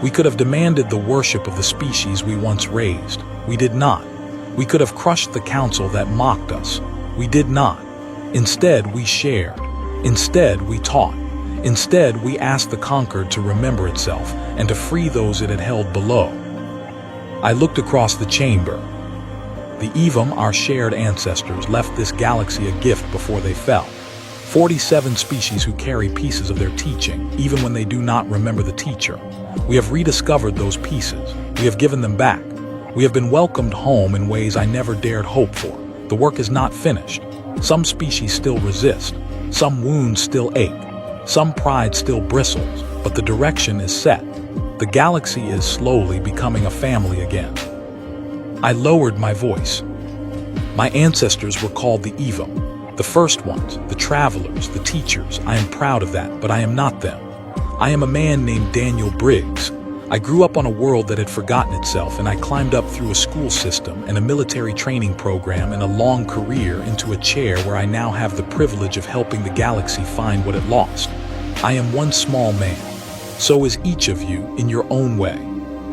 We could have demanded the worship of the species we once raised. We did not. We could have crushed the council that mocked us. We did not. Instead, we shared. Instead, we taught. Instead, we asked the Conquered to remember itself and to free those it had held below. I looked across the chamber. The EVM, our shared ancestors, left this galaxy a gift before they fell. 47 species who carry pieces of their teaching, even when they do not remember the teacher. We have rediscovered those pieces. We have given them back. We have been welcomed home in ways I never dared hope for. The work is not finished. Some species still resist. Some wounds still ache. Some pride still bristles, but the direction is set. The galaxy is slowly becoming a family again. I lowered my voice. My ancestors were called the EVM. The first ones, the travelers, the teachers. I am proud of that, but I am not them. I am a man named Daniel Briggs. I grew up on a world that had forgotten itself, and I climbed up through a school system and a military training program and a long career into a chair where I now have the privilege of helping the galaxy find what it lost. I am one small man. So is each of you in your own way.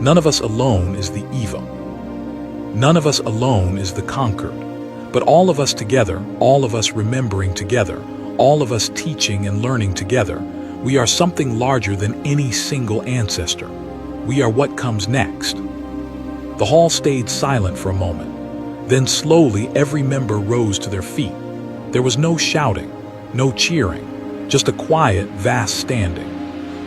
None of us alone is the EVM. None of us alone is the Conquered. But all of us together, all of us remembering together, all of us teaching and learning together, we are something larger than any single ancestor. We are what comes next. The hall stayed silent for a moment. Then slowly every member rose to their feet. There was no shouting, no cheering, just a quiet, vast standing.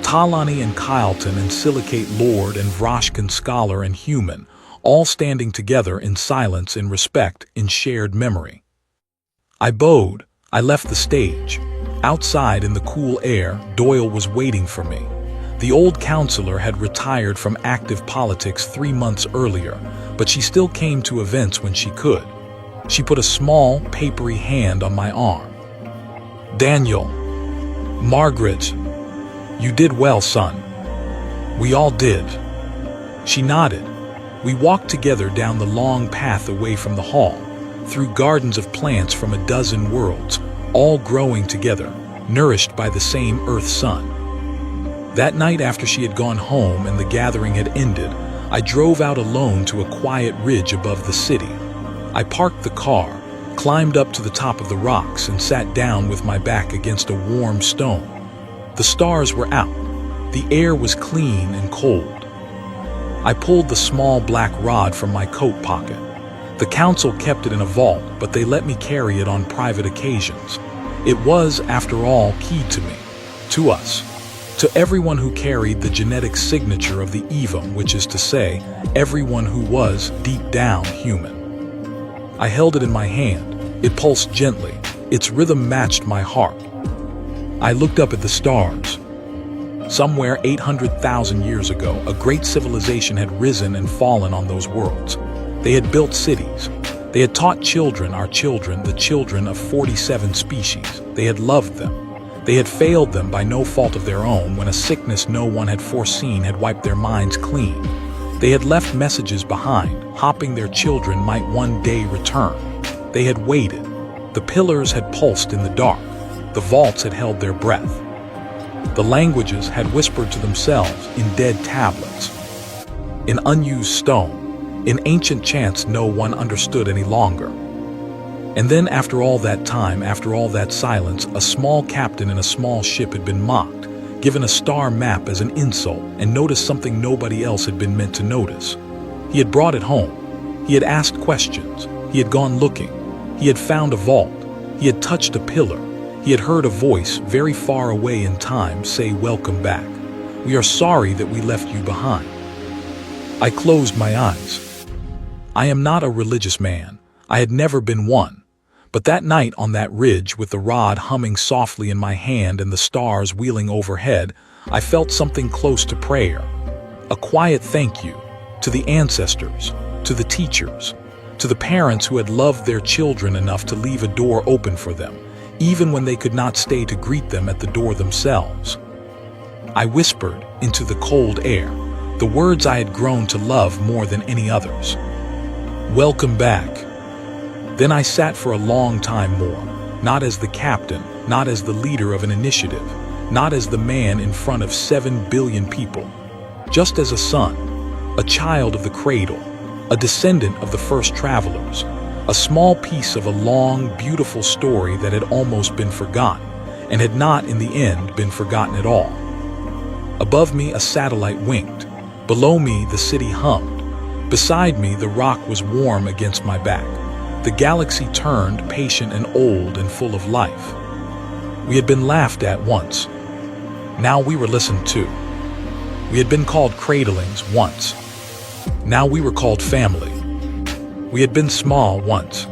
Talani and Kyleton and Silicate Lord and Vroshkin Scholar and Human, all standing together in silence, in respect, in shared memory. I bowed. I left the stage. Outside in the cool air, Doyle was waiting for me. The old counselor had retired from active politics 3 months earlier, but she still came to events when she could. She put a small, papery hand on my arm. Daniel, Margaret, you did well, son. We all did. She nodded. We walked together down the long path away from the hall, through gardens of plants from a dozen worlds, all growing together, nourished by the same earth sun. That night after she had gone home and the gathering had ended, I drove out alone to a quiet ridge above the city. I parked the car, climbed up to the top of the rocks, and sat down with my back against a warm stone. The stars were out. The air was clean and cold. I pulled the small black rod from my coat pocket. The council kept it in a vault, but they let me carry it on private occasions. It was, after all, key to me, to us, to everyone who carried the genetic signature of the Evum, which is to say, everyone who was, deep down, human. I held it in my hand. It pulsed gently. Its rhythm matched my heart. I looked up at the stars. Somewhere 800,000 years ago, a great civilization had risen and fallen on those worlds. They had built cities. They had taught children, our children, the children of 47 species. They had loved them. They had failed them by no fault of their own when a sickness no one had foreseen had wiped their minds clean. They had left messages behind, hoping their children might one day return. They had waited. The pillars had pulsed in the dark. The vaults had held their breath. The languages had whispered to themselves in dead tablets, in unused stone, in ancient chants no one understood any longer. And then after all that time, after all that silence, a small captain in a small ship had been mocked, given a star map as an insult, and noticed something nobody else had been meant to notice. He had brought it home. He had asked questions. He had gone looking. He had found a vault. He had touched a pillar. He had heard a voice very far away in time say, "Welcome back. We are sorry that we left you behind." I closed my eyes. I am not a religious man. I had never been one. But that night on that ridge, with the rod humming softly in my hand and the stars wheeling overhead, I felt something close to prayer. A quiet thank you to the ancestors, to the teachers, to the parents who had loved their children enough to leave a door open for them, even when they could not stay to greet them at the door themselves. I whispered into the cold air the words I had grown to love more than any others. "Welcome back." Then I sat for a long time more, not as the captain, not as the leader of an initiative, not as the man in front of 7 billion people, just as a son, a child of the cradle, a descendant of the first travelers, a small piece of a long, beautiful story that had almost been forgotten, and had not in the end been forgotten at all. Above me a satellite winked. Below me the city hummed. Beside me the rock was warm against my back. The galaxy turned, patient and old and full of life. We had been laughed at once. Now we were listened to. We had been called cradlings once. Now we were called family. We had been small once.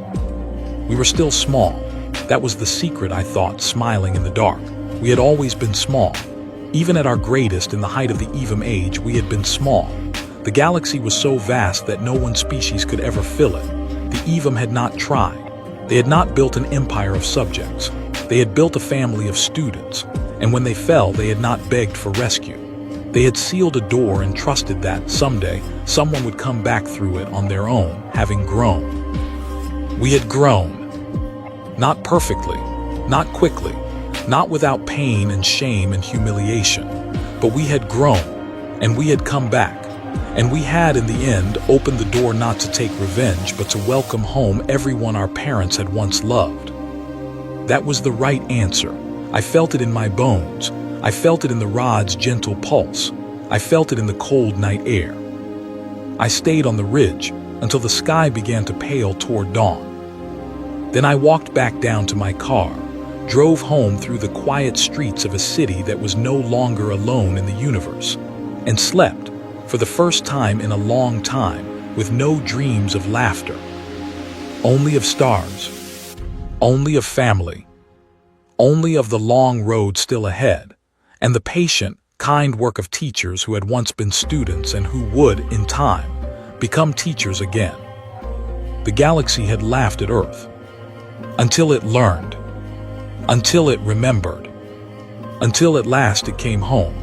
We were still small. That was the secret, I thought, smiling in the dark. We had always been small. Even at our greatest, in the height of the Evum age, we had been small. The galaxy was so vast that no one species could ever fill it. The Evum had not tried. They had not built an empire of subjects. They had built a family of students. And when they fell, they had not begged for rescue. They had sealed a door and trusted that, someday, someone would come back through it on their own, having grown. We had grown. Not perfectly, not quickly, not without pain and shame and humiliation, but we had grown, and we had come back. And we had, in the end, opened the door not to take revenge, but to welcome home everyone our parents had once loved. That was the right answer. I felt it in my bones. I felt it in the rod's gentle pulse. I felt it in the cold night air. I stayed on the ridge until the sky began to pale toward dawn. Then I walked back down to my car, drove home through the quiet streets of a city that was no longer alone in the universe, and slept, for the first time in a long time, with no dreams of laughter, only of stars, only of family, only of the long road still ahead, and the patient, kind work of teachers who had once been students and who would, in time, become teachers again. The galaxy had laughed at Earth, until it learned, until it remembered, until at last it came home.